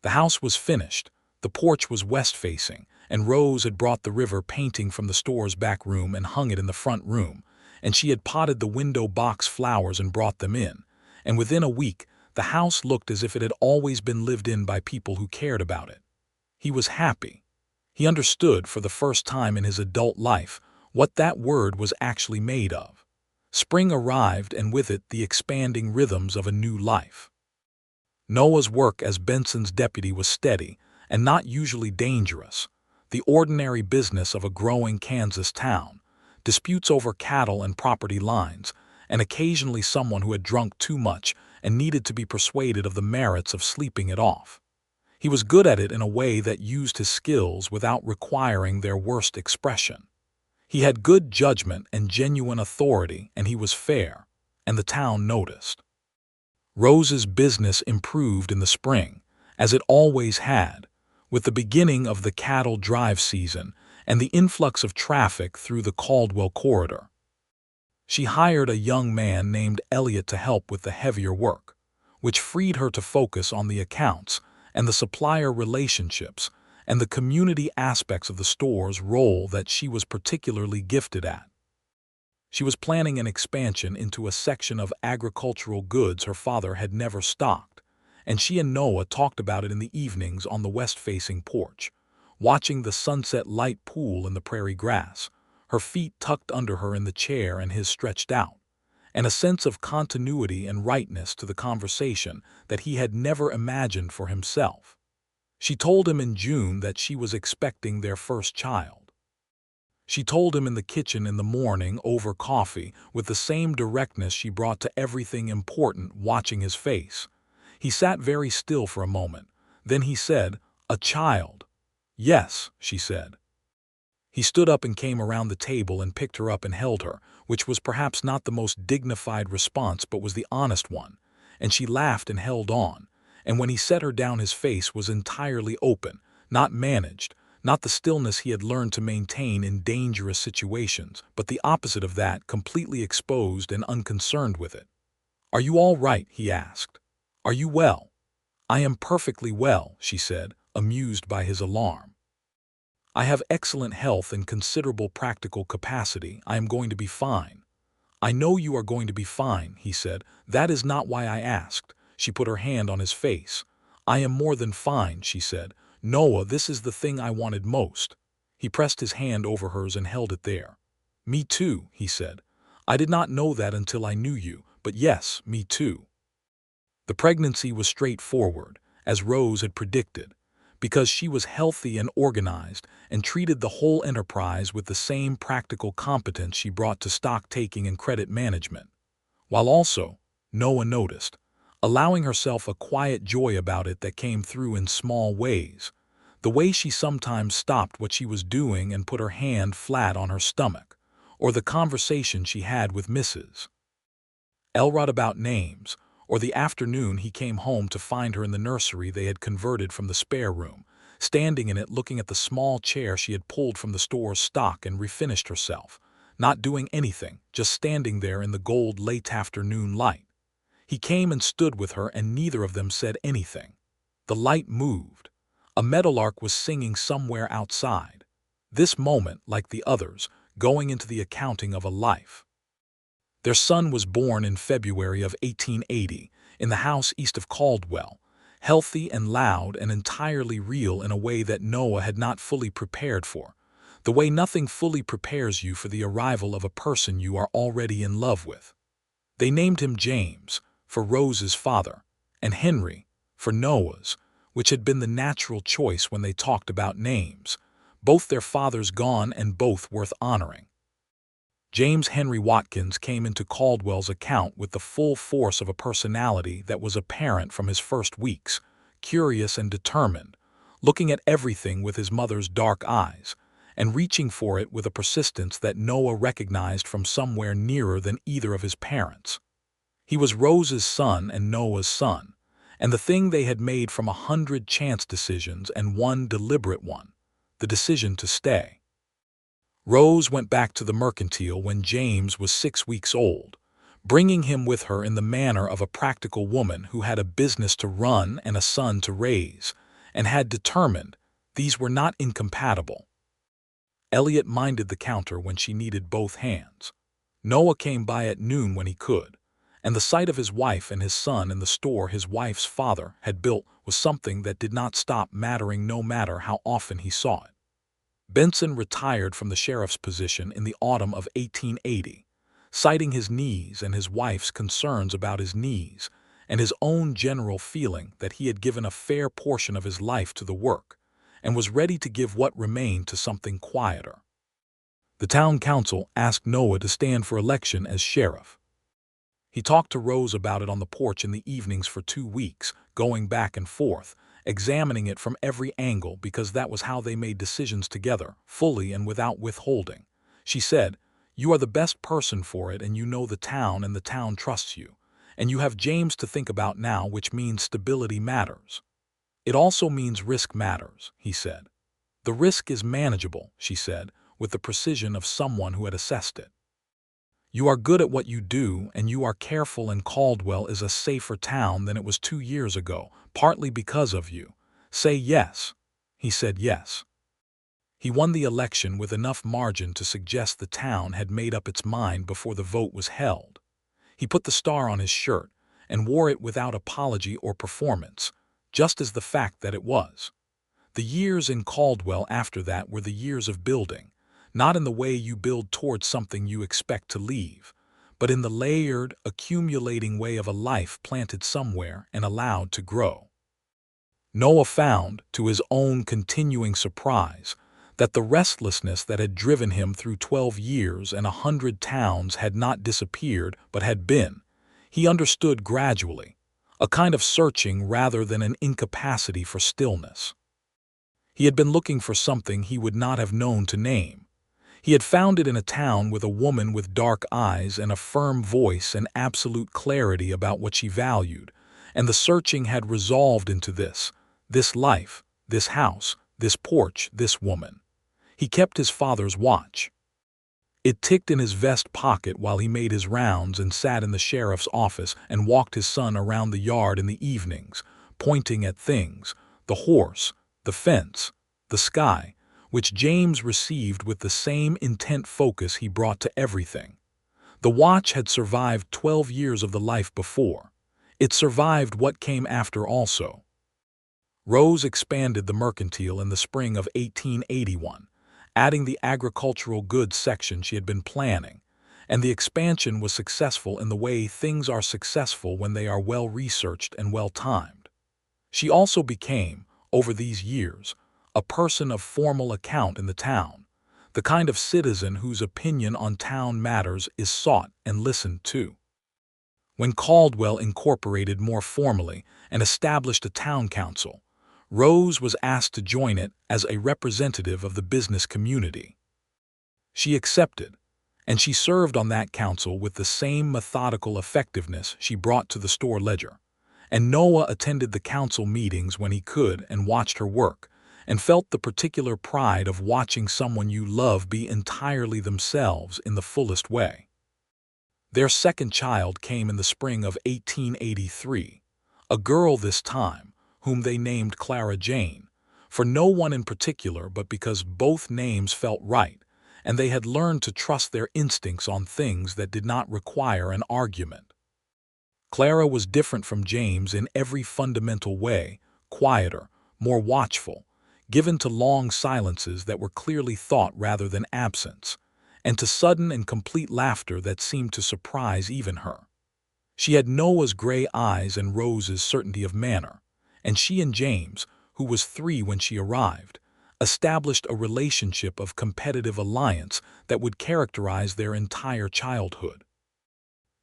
The house was finished, the porch was west-facing, and Rose had brought the river painting from the store's back room and hung it in the front room, and she had potted the window box flowers and brought them in, and within a week the house looked as if it had always been lived in by people who cared about it. He was happy. He understood for the first time in his adult life what that word was actually made of. Spring arrived, and with it the expanding rhythms of a new life. Noah's work as Benson's deputy was steady and not usually dangerous, the ordinary business of a growing Kansas town, disputes over cattle and property lines, and occasionally someone who had drunk too much and needed to be persuaded of the merits of sleeping it off. He was good at it in a way that used his skills without requiring their worst expression. He had good judgment and genuine authority, and he was fair, and the town noticed. Rose's business improved in the spring, as it always had, with the beginning of the cattle drive season, and the influx of traffic through the Caldwell corridor. She hired a young man named Elliot to help with the heavier work, which freed her to focus on the accounts and the supplier relationships and the community aspects of the store's role that she was particularly gifted at. She was planning an expansion into a section of agricultural goods her father had never stocked, and she and Noah talked about it in the evenings on the west-facing porch, watching the sunset light pool in the prairie grass, her feet tucked under her in the chair and his stretched out, and a sense of continuity and rightness to the conversation that he had never imagined for himself. She told him in June that she was expecting their first child. She told him in the kitchen in the morning over coffee with the same directness she brought to everything important, watching his face. He sat very still for a moment. Then he said, "A child." "Yes," she said. He stood up and came around the table and picked her up and held her, which was perhaps not the most dignified response but was the honest one, and she laughed and held on, and when he set her down his face was entirely open, not managed, not the stillness he had learned to maintain in dangerous situations, but the opposite of that, completely exposed and unconcerned with it. "Are you all right?" he asked. "Are you well?" "I am perfectly well," she said, amused by his alarm. "I have excellent health and considerable practical capacity. I am going to be fine." "I know you are going to be fine," he said. "That is not why I asked." She put her hand on his face. "I am more than fine," she said. "Noah, this is the thing I wanted most." He pressed his hand over hers and held it there. "Me too," he said. "I did not know that until I knew you, but yes, me too." The pregnancy was straightforward, as Rose had predicted, because she was healthy and organized and treated the whole enterprise with the same practical competence she brought to stock-taking and credit management, while also, Noah noticed, allowing herself a quiet joy about it that came through in small ways, the way she sometimes stopped what she was doing and put her hand flat on her stomach, or the conversation she had with Mrs. Elrod about names, or the afternoon he came home to find her in the nursery they had converted from the spare room, standing in it looking at the small chair she had pulled from the store's stock and refinished herself, not doing anything, just standing there in the gold late afternoon light. He came and stood with her and neither of them said anything. The light moved. A meadowlark was singing somewhere outside. This moment, like the others, going into the accounting of a life. Their son was born in February of 1880 in the house east of Caldwell, healthy and loud and entirely real in a way that Noah had not fully prepared for, the way nothing fully prepares you for the arrival of a person you are already in love with. They named him James, for Rose's father, and Henry, for Noah's, which had been the natural choice when they talked about names, both their fathers gone and both worth honoring. James Henry Watkins came into Caldwell's account with the full force of a personality that was apparent from his first weeks, curious and determined, looking at everything with his mother's dark eyes, and reaching for it with a persistence that Noah recognized from somewhere nearer than either of his parents. He was Rose's son and Noah's son, and the thing they had made from 100 chance decisions and one deliberate one, the decision to stay. Rose went back to the mercantile when James was 6 weeks old, bringing him with her in the manner of a practical woman who had a business to run and a son to raise, and had determined these were not incompatible. Elliot minded the counter when she needed both hands. Noah came by at noon when he could, and the sight of his wife and his son in the store his wife's father had built was something that did not stop mattering no matter how often he saw it. Benson retired from the sheriff's position in the autumn of 1880, citing his knees and his wife's concerns about his knees, and his own general feeling that he had given a fair portion of his life to the work, and was ready to give what remained to something quieter. The town council asked Noah to stand for election as sheriff. He talked to Rose about it on the porch in the evenings for 2 weeks, going back and forth, examining it from every angle because that was how they made decisions together, fully and without withholding. She said, "You are the best person for it and you know the town and the town trusts you. And you have James to think about now, which means stability matters. It also means risk matters," he said. "The risk is manageable," she said, with the precision of someone who had assessed it. "You are good at what you do, and you are careful, and Caldwell is a safer town than it was 2 years ago, partly because of you. Say yes." He said yes. He won the election with enough margin to suggest the town had made up its mind before the vote was held. He put the star on his shirt and wore it without apology or performance, just as the fact that it was. The years in Caldwell after that were the years of building, not in the way you build towards something you expect to leave, but in the layered, accumulating way of a life planted somewhere and allowed to grow. Noah found, to his own continuing surprise, that the restlessness that had driven him through 12 years and 100 towns had not disappeared but had been, he understood gradually, a kind of searching rather than an incapacity for stillness. He had been looking for something he would not have known to name. He had found it in a town with a woman with dark eyes and a firm voice and absolute clarity about what she valued, and the searching had resolved into this life, this house, this porch, this woman. He kept his father's watch. It ticked in his vest pocket while he made his rounds and sat in the sheriff's office and walked his son around the yard in the evenings, pointing at things, the horse, the fence, the sky, which James received with the same intent focus he brought to everything. The watch had survived 12 years of the life before. It survived what came after also. Rose expanded the mercantile in the spring of 1881, adding the agricultural goods section she had been planning, and the expansion was successful in the way things are successful when they are well researched and well timed. She also became, over these years, a person of formal account in the town, the kind of citizen whose opinion on town matters is sought and listened to. When Caldwell incorporated more formally and established a town council, Rose was asked to join it as a representative of the business community. She accepted, and she served on that council with the same methodical effectiveness she brought to the store ledger. And Noah attended the council meetings when he could and watched her work, and felt the particular pride of watching someone you love be entirely themselves in the fullest way. Their second child came in the spring of 1883, a girl this time, whom they named Clara Jane, for no one in particular but because both names felt right, and they had learned to trust their instincts on things that did not require an argument. Clara was different from James in every fundamental way, quieter, more watchful, given to long silences that were clearly thought rather than absence, and to sudden and complete laughter that seemed to surprise even her. She had Noah's gray eyes and Rose's certainty of manner, and she and James, who was 3 when she arrived, established a relationship of competitive alliance that would characterize their entire childhood.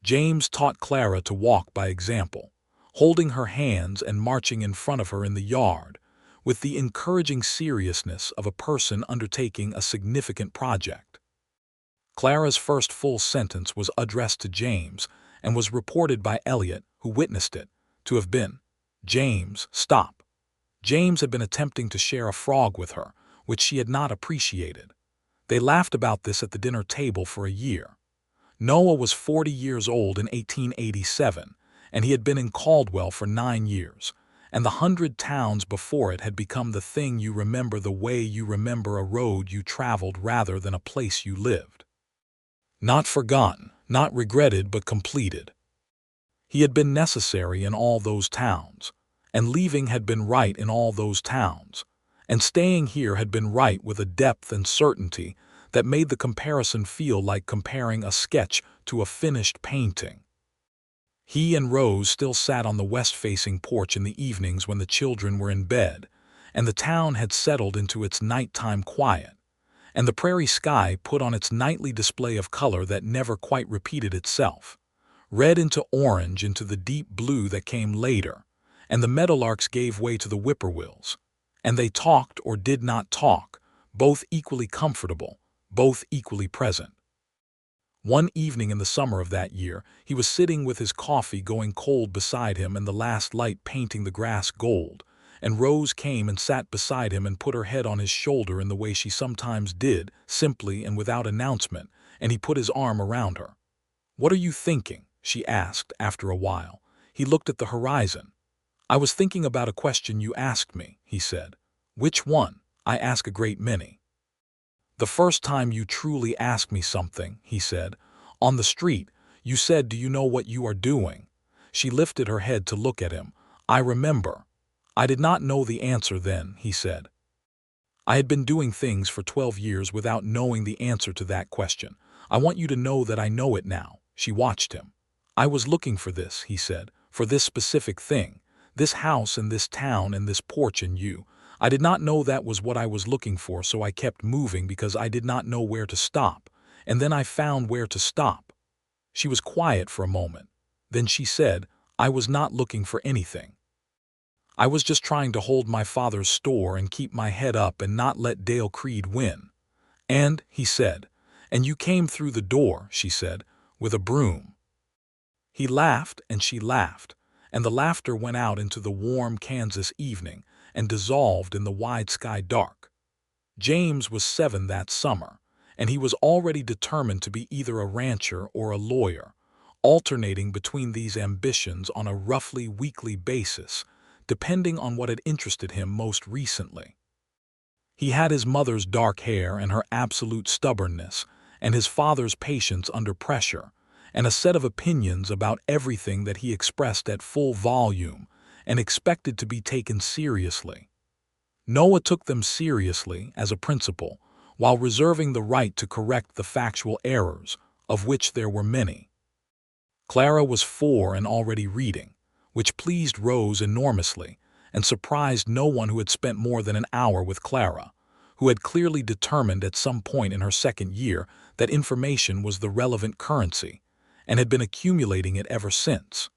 James taught Clara to walk by example, holding her hands and marching in front of her in the yard, with the encouraging seriousness of a person undertaking a significant project. Clara's first full sentence was addressed to James and was reported by Elliot, who witnessed it, to have been, "James, stop." James had been attempting to share a frog with her, which she had not appreciated. They laughed about this at the dinner table for a year. Noah was 40 years old in 1887, and he had been in Caldwell for 9 years, and the 100 towns before it had become the thing you remember the way you remember a road you traveled rather than a place you lived. Not forgotten, not regretted but completed. He had been necessary in all those towns, and leaving had been right in all those towns, and staying here had been right with a depth and certainty that made the comparison feel like comparing a sketch to a finished painting. He and Rose still sat on the west-facing porch in the evenings when the children were in bed, and the town had settled into its nighttime quiet, and the prairie sky put on its nightly display of color that never quite repeated itself, red into orange into the deep blue that came later, and the meadowlarks gave way to the whippoorwills, and they talked or did not talk, both equally comfortable, both equally present. One evening in the summer of that year, he was sitting with his coffee going cold beside him and the last light painting the grass gold, and Rose came and sat beside him and put her head on his shoulder in the way she sometimes did, simply and without announcement, and he put his arm around her. "What are you thinking?" she asked after a while. He looked at the horizon. "I was thinking about a question you asked me," he said. "Which one?" "I ask a great many." "The first time you truly asked me something," he said. "On the street, you said, 'Do you know what you are doing?'" She lifted her head to look at him. "I remember." "I did not know the answer then," he said. "I had been doing things for 12 years without knowing the answer to that question. I want you to know that I know it now." She watched him. "I was looking for this," he said, "for this specific thing. This house and this town and this porch and you. I did not know that was what I was looking for, so I kept moving because I did not know where to stop. And then I found where to stop." She was quiet for a moment. Then she said, "I was not looking for anything. I was just trying to hold my father's store and keep my head up and not let Dale Creed win." "And," he said, "and you came through the door," she said, "with a broom." He laughed and she laughed, and the laughter went out into the warm Kansas evening and dissolved in the wide sky dark. James was 7 that summer, and he was already determined to be either a rancher or a lawyer, alternating between these ambitions on a roughly weekly basis, depending on what had interested him most recently. He had his mother's dark hair and her absolute stubbornness, and his father's patience under pressure, and a set of opinions about everything that he expressed at full volume and expected to be taken seriously. Noah took them seriously as a principle, while reserving the right to correct the factual errors, of which there were many. Clara was 4 and already reading, which pleased Rose enormously and surprised no one who had spent more than an hour with Clara, who had clearly determined at some point in her second year that information was the relevant currency, and had been accumulating it ever since.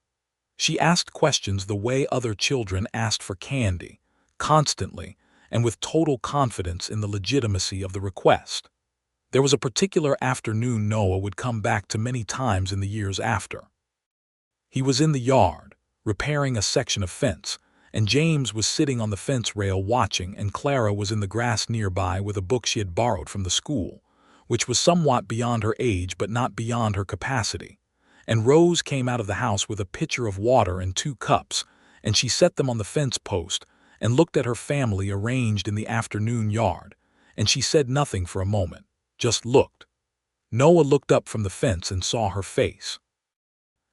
She asked questions the way other children asked for candy, constantly and with total confidence in the legitimacy of the request. There was a particular afternoon Noah would come back to many times in the years after. He was in the yard, repairing a section of fence, and James was sitting on the fence rail watching, and Clara was in the grass nearby with a book she had borrowed from the school, which was somewhat beyond her age but not beyond her capacity. And Rose came out of the house with a pitcher of water and 2 cups, and she set them on the fence post and looked at her family arranged in the afternoon yard, and she said nothing for a moment, just looked. Noah looked up from the fence and saw her face.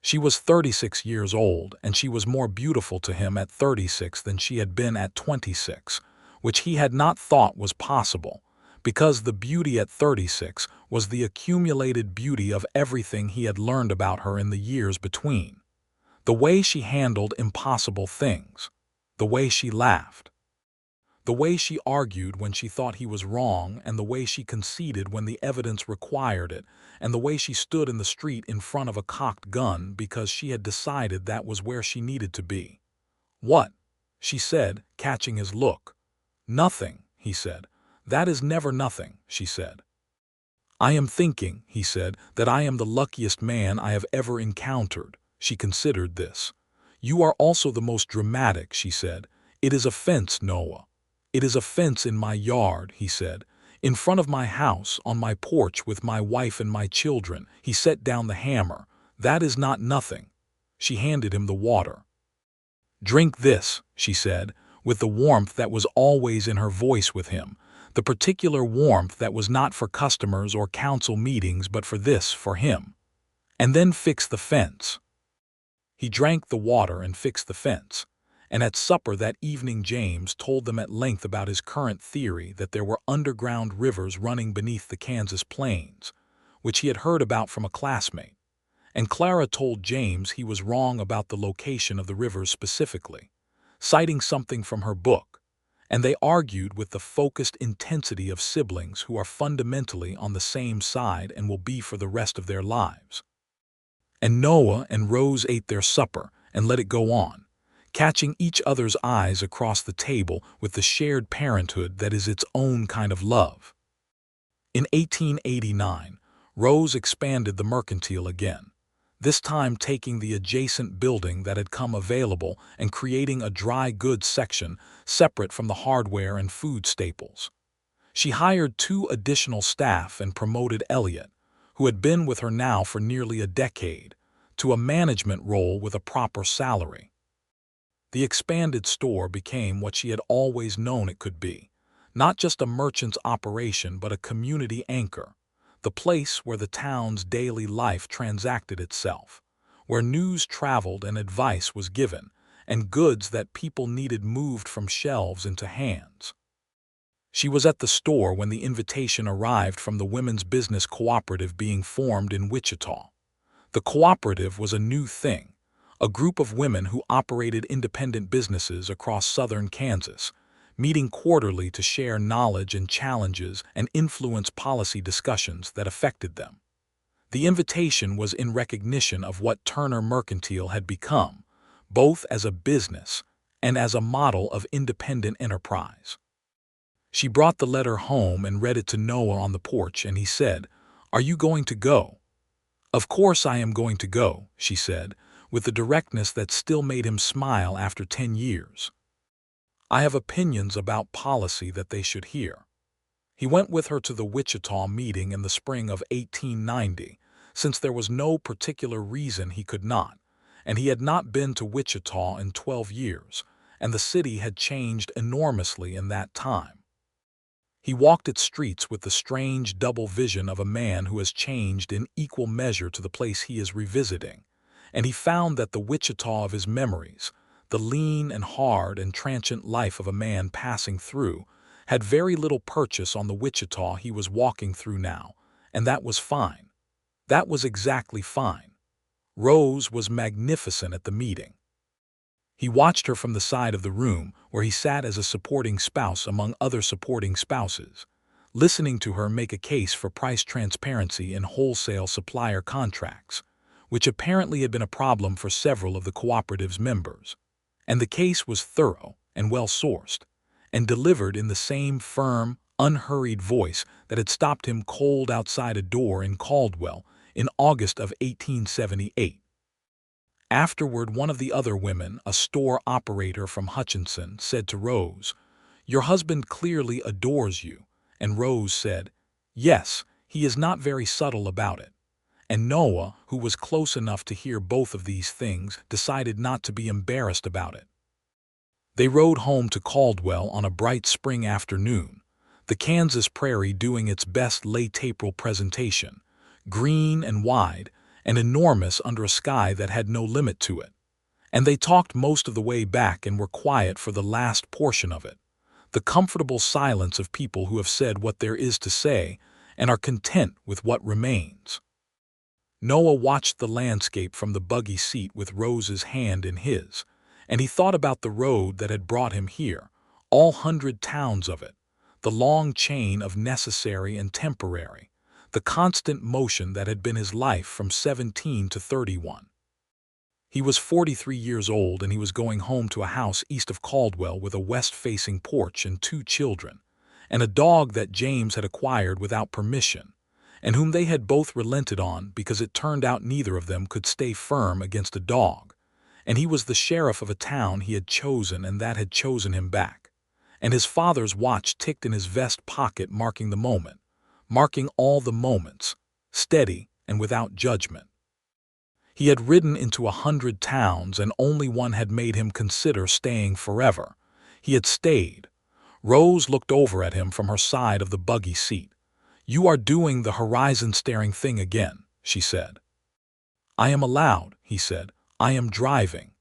She was 36 years old, and she was more beautiful to him at 36 than she had been at 26, which he had not thought was possible, because the beauty at 36 was the accumulated beauty of everything he had learned about her in the years between. The way she handled impossible things, the way she laughed, the way she argued when she thought he was wrong, and the way she conceded when the evidence required it, and the way she stood in the street in front of a cocked gun because she had decided that was where she needed to be. "What?" she said, catching his look. "Nothing," he said. "That is never nothing," she said. "I am thinking," he said, "that I am the luckiest man I have ever encountered." She considered this. "You are also the most dramatic," she said. "It is a fence, Noah. It is a fence in my yard," he said. "In front of my house, on my porch with my wife and my children." He set down the hammer. "That is not nothing." She handed him the water. "Drink this," she said, with the warmth that was always in her voice with him, the particular warmth that was not for customers or council meetings but for him. "And then fix the fence." He drank the water and fixed the fence. And at supper that evening James told them at length about his current theory that there were underground rivers running beneath the Kansas plains, which he had heard about from a classmate. And Clara told James he was wrong about the location of the rivers specifically, citing something from her book, and they argued with the focused intensity of siblings who are fundamentally on the same side and will be for the rest of their lives. And Noah and Rose ate their supper and let it go on, catching each other's eyes across the table with the shared parenthood that is its own kind of love. In 1889, Rose expanded the mercantile again. this time taking the adjacent building that had come available and creating a dry goods section separate from the hardware and food staples. She hired 2 additional staff and promoted Elliot, who had been with her now for nearly a decade, to a management role with a proper salary. The expanded store became what she had always known it could be, not just a merchant's operation but a community anchor, the place where the town's daily life transacted itself, where news traveled and advice was given, and goods that people needed moved from shelves into hands. She was at the store when the invitation arrived from the Women's Business Cooperative being formed in Wichita. The cooperative was a new thing, a group of women who operated independent businesses across southern Kansas, meeting quarterly to share knowledge and challenges and influence policy discussions that affected them. The invitation was in recognition of what Turner Mercantile had become, both as a business and as a model of independent enterprise. She brought the letter home and read it to Noah on the porch, and he said, "Are you going to go?" "Of course I am going to go," she said, with the directness that still made him smile after 10 years. "I have opinions about policy that they should hear." He went with her to the Wichita meeting in the spring of 1890, since there was no particular reason he could not, and he had not been to Wichita in 12 years, and the city had changed enormously in that time. He walked its streets with the strange double vision of a man who has changed in equal measure to the place he is revisiting, and he found that the Wichita of his memories, the lean and hard and transient life of a man passing through, had very little purchase on the Wichita he was walking through now, and that was fine. That was exactly fine. Rose was magnificent at the meeting. He watched her from the side of the room where he sat as a supporting spouse among other supporting spouses, listening to her make a case for price transparency in wholesale supplier contracts, which apparently had been a problem for several of the cooperative's members. And the case was thorough and well-sourced, and delivered in the same firm, unhurried voice that had stopped him cold outside a door in Caldwell in August of 1878. Afterward, one of the other women, a store operator from Hutchinson, said to Rose, "Your husband clearly adores you," and Rose said, "Yes, he is not very subtle about it." And Noah, who was close enough to hear both of these things, decided not to be embarrassed about it. They rode home to Caldwell on a bright spring afternoon, the Kansas prairie doing its best late April presentation, green and wide and enormous under a sky that had no limit to it. And they talked most of the way back and were quiet for the last portion of it, the comfortable silence of people who have said what there is to say and are content with what remains. Noah watched the landscape from the buggy seat with Rose's hand in his, and he thought about the road that had brought him here, all 100 towns of it, the long chain of necessary and temporary, the constant motion that had been his life from 17 to 31. He was 43 years old, and he was going home to a house east of Caldwell with a west-facing porch and 2 children, and a dog that James had acquired without permission, and whom they had both relented on because it turned out neither of them could stay firm against a dog, and he was the sheriff of a town he had chosen and that had chosen him back, and his father's watch ticked in his vest pocket, marking the moment, marking all the moments, steady and without judgment. He had ridden into 100 towns, and only one had made him consider staying forever. He had stayed. Rose looked over at him from her side of the buggy seat. "You are doing the horizon-staring thing again," she said. "I am allowed," he said. "I am driving."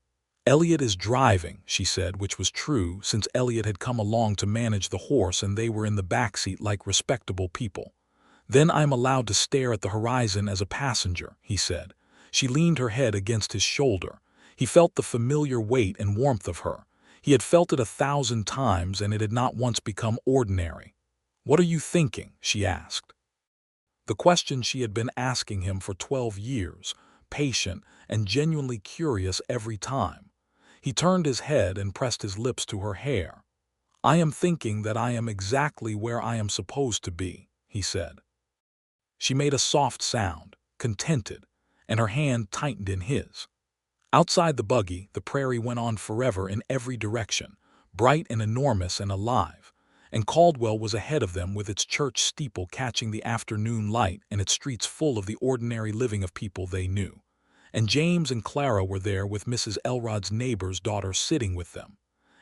"Elliot is driving," she said, which was true, since Elliot had come along to manage the horse and they were in the back seat like respectable people. "Then I am allowed to stare at the horizon as a passenger," he said. She leaned her head against his shoulder. He felt the familiar weight and warmth of her. He had felt it 1,000 times, and it had not once become ordinary. "What are you thinking?" she asked. The question she had been asking him for 12 years, patient and genuinely curious every time. He turned his head and pressed his lips to her hair. "I am thinking that I am exactly where I am supposed to be," he said. She made a soft sound, contented, and her hand tightened in his. Outside the buggy, the prairie went on forever in every direction, bright and enormous and alive, and Caldwell was ahead of them with its church steeple catching the afternoon light and its streets full of the ordinary living of people they knew. And James and Clara were there with Mrs. Elrod's neighbor's daughter sitting with them,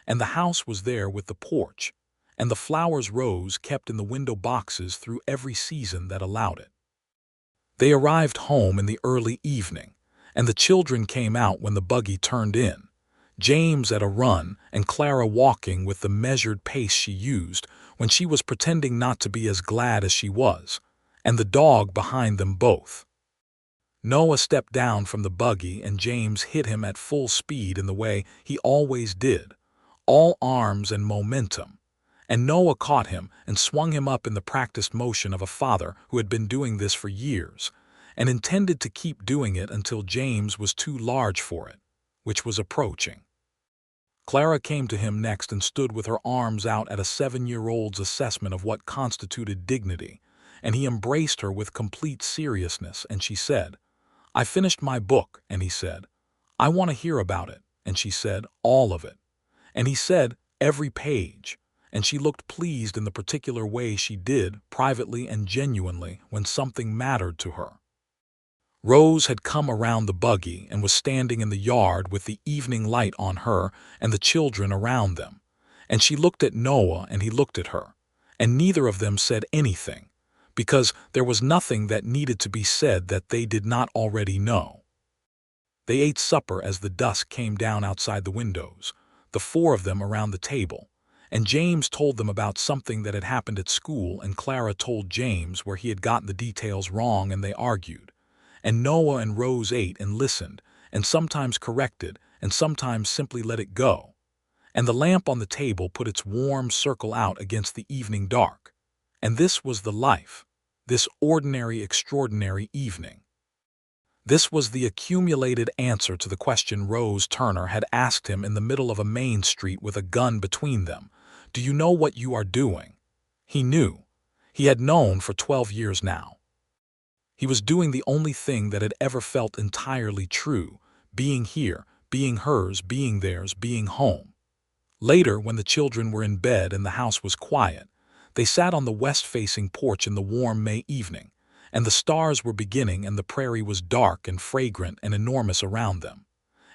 and the house was there with the porch, and the flowers rose kept in the window boxes through every season that allowed it. They arrived home in the early evening, and the children came out when the buggy turned in, James at a run and Clara walking with the measured pace she used when she was pretending not to be as glad as she was, and the dog behind them both. Noah stepped down from the buggy and James hit him at full speed in the way he always did, all arms and momentum, and Noah caught him and swung him up in the practiced motion of a father who had been doing this for years, and intended to keep doing it until James was too large for it, which was approaching. Clara came to him next and stood with her arms out at a 7-year-old's assessment of what constituted dignity, and he embraced her with complete seriousness, and she said, "I finished my book," and he said, "I want to hear about it," and she said, "All of it," and he said, "Every page," and she looked pleased in the particular way she did, privately and genuinely, when something mattered to her. Rose had come around the buggy and was standing in the yard with the evening light on her and the children around them, and she looked at Noah and he looked at her, and neither of them said anything, because there was nothing that needed to be said that they did not already know. They ate supper as the dusk came down outside the windows, the 4 of them around the table, and James told them about something that had happened at school, and Clara told James where he had gotten the details wrong, and they argued. And Noah and Rose ate and listened, and sometimes corrected, and sometimes simply let it go. And the lamp on the table put its warm circle out against the evening dark. And this was the life, this ordinary, extraordinary evening. This was the accumulated answer to the question Rose Turner had asked him in the middle of a main street with a gun between them. "Do you know what you are doing?" He knew. He had known for 12 years now. He was doing the only thing that had ever felt entirely true, being here, being hers, being theirs, being home. Later, when the children were in bed and the house was quiet, they sat on the west-facing porch in the warm May evening, and the stars were beginning and the prairie was dark and fragrant and enormous around them.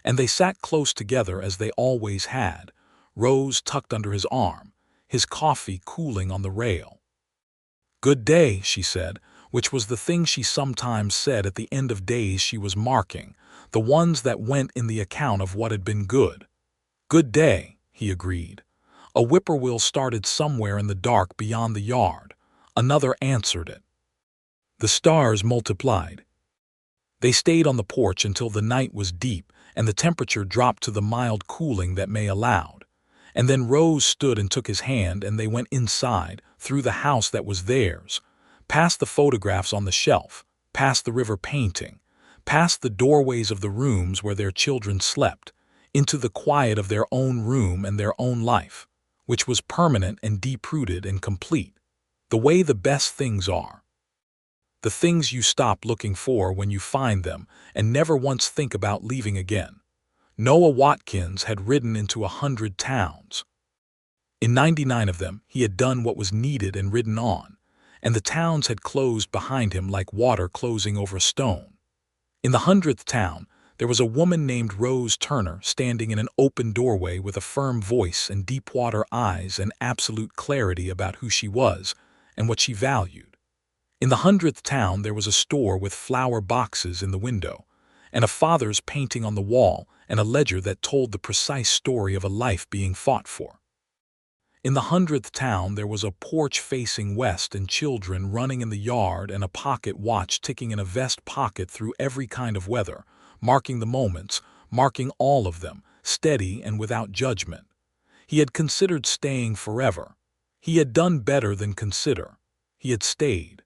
And they sat close together as they always had, Rose tucked under his arm, his coffee cooling on the rail. "Good day," she said, which was the thing she sometimes said at the end of days she was marking, the ones that went in the account of what had been good. "Good day," he agreed. A whippoorwill started somewhere in the dark beyond the yard. Another answered it. The stars multiplied. They stayed on the porch until the night was deep and the temperature dropped to the mild cooling that May allowed. And then Rose stood and took his hand, and they went inside, through the house that was theirs, past the photographs on the shelf, past the river painting, past the doorways of the rooms where their children slept, into the quiet of their own room and their own life, which was permanent and deep-rooted and complete, the way the best things are. The things you stop looking for when you find them and never once think about leaving again. Noah Watkins had ridden into 100 towns. In 99 of them, he had done what was needed and ridden on, and the towns had closed behind him like water closing over a stone. In the 100th town, there was a woman named Rose Turner standing in an open doorway with a firm voice and deep-water eyes and absolute clarity about who she was and what she valued. In the 100th town, there was a store with flower boxes in the window, and a father's painting on the wall, and a ledger that told the precise story of a life being fought for. In the 100th town, there was a porch facing west and children running in the yard and a pocket watch ticking in a vest pocket through every kind of weather, marking the moments, marking all of them, steady and without judgment. He had considered staying forever. He had done better than consider. He had stayed.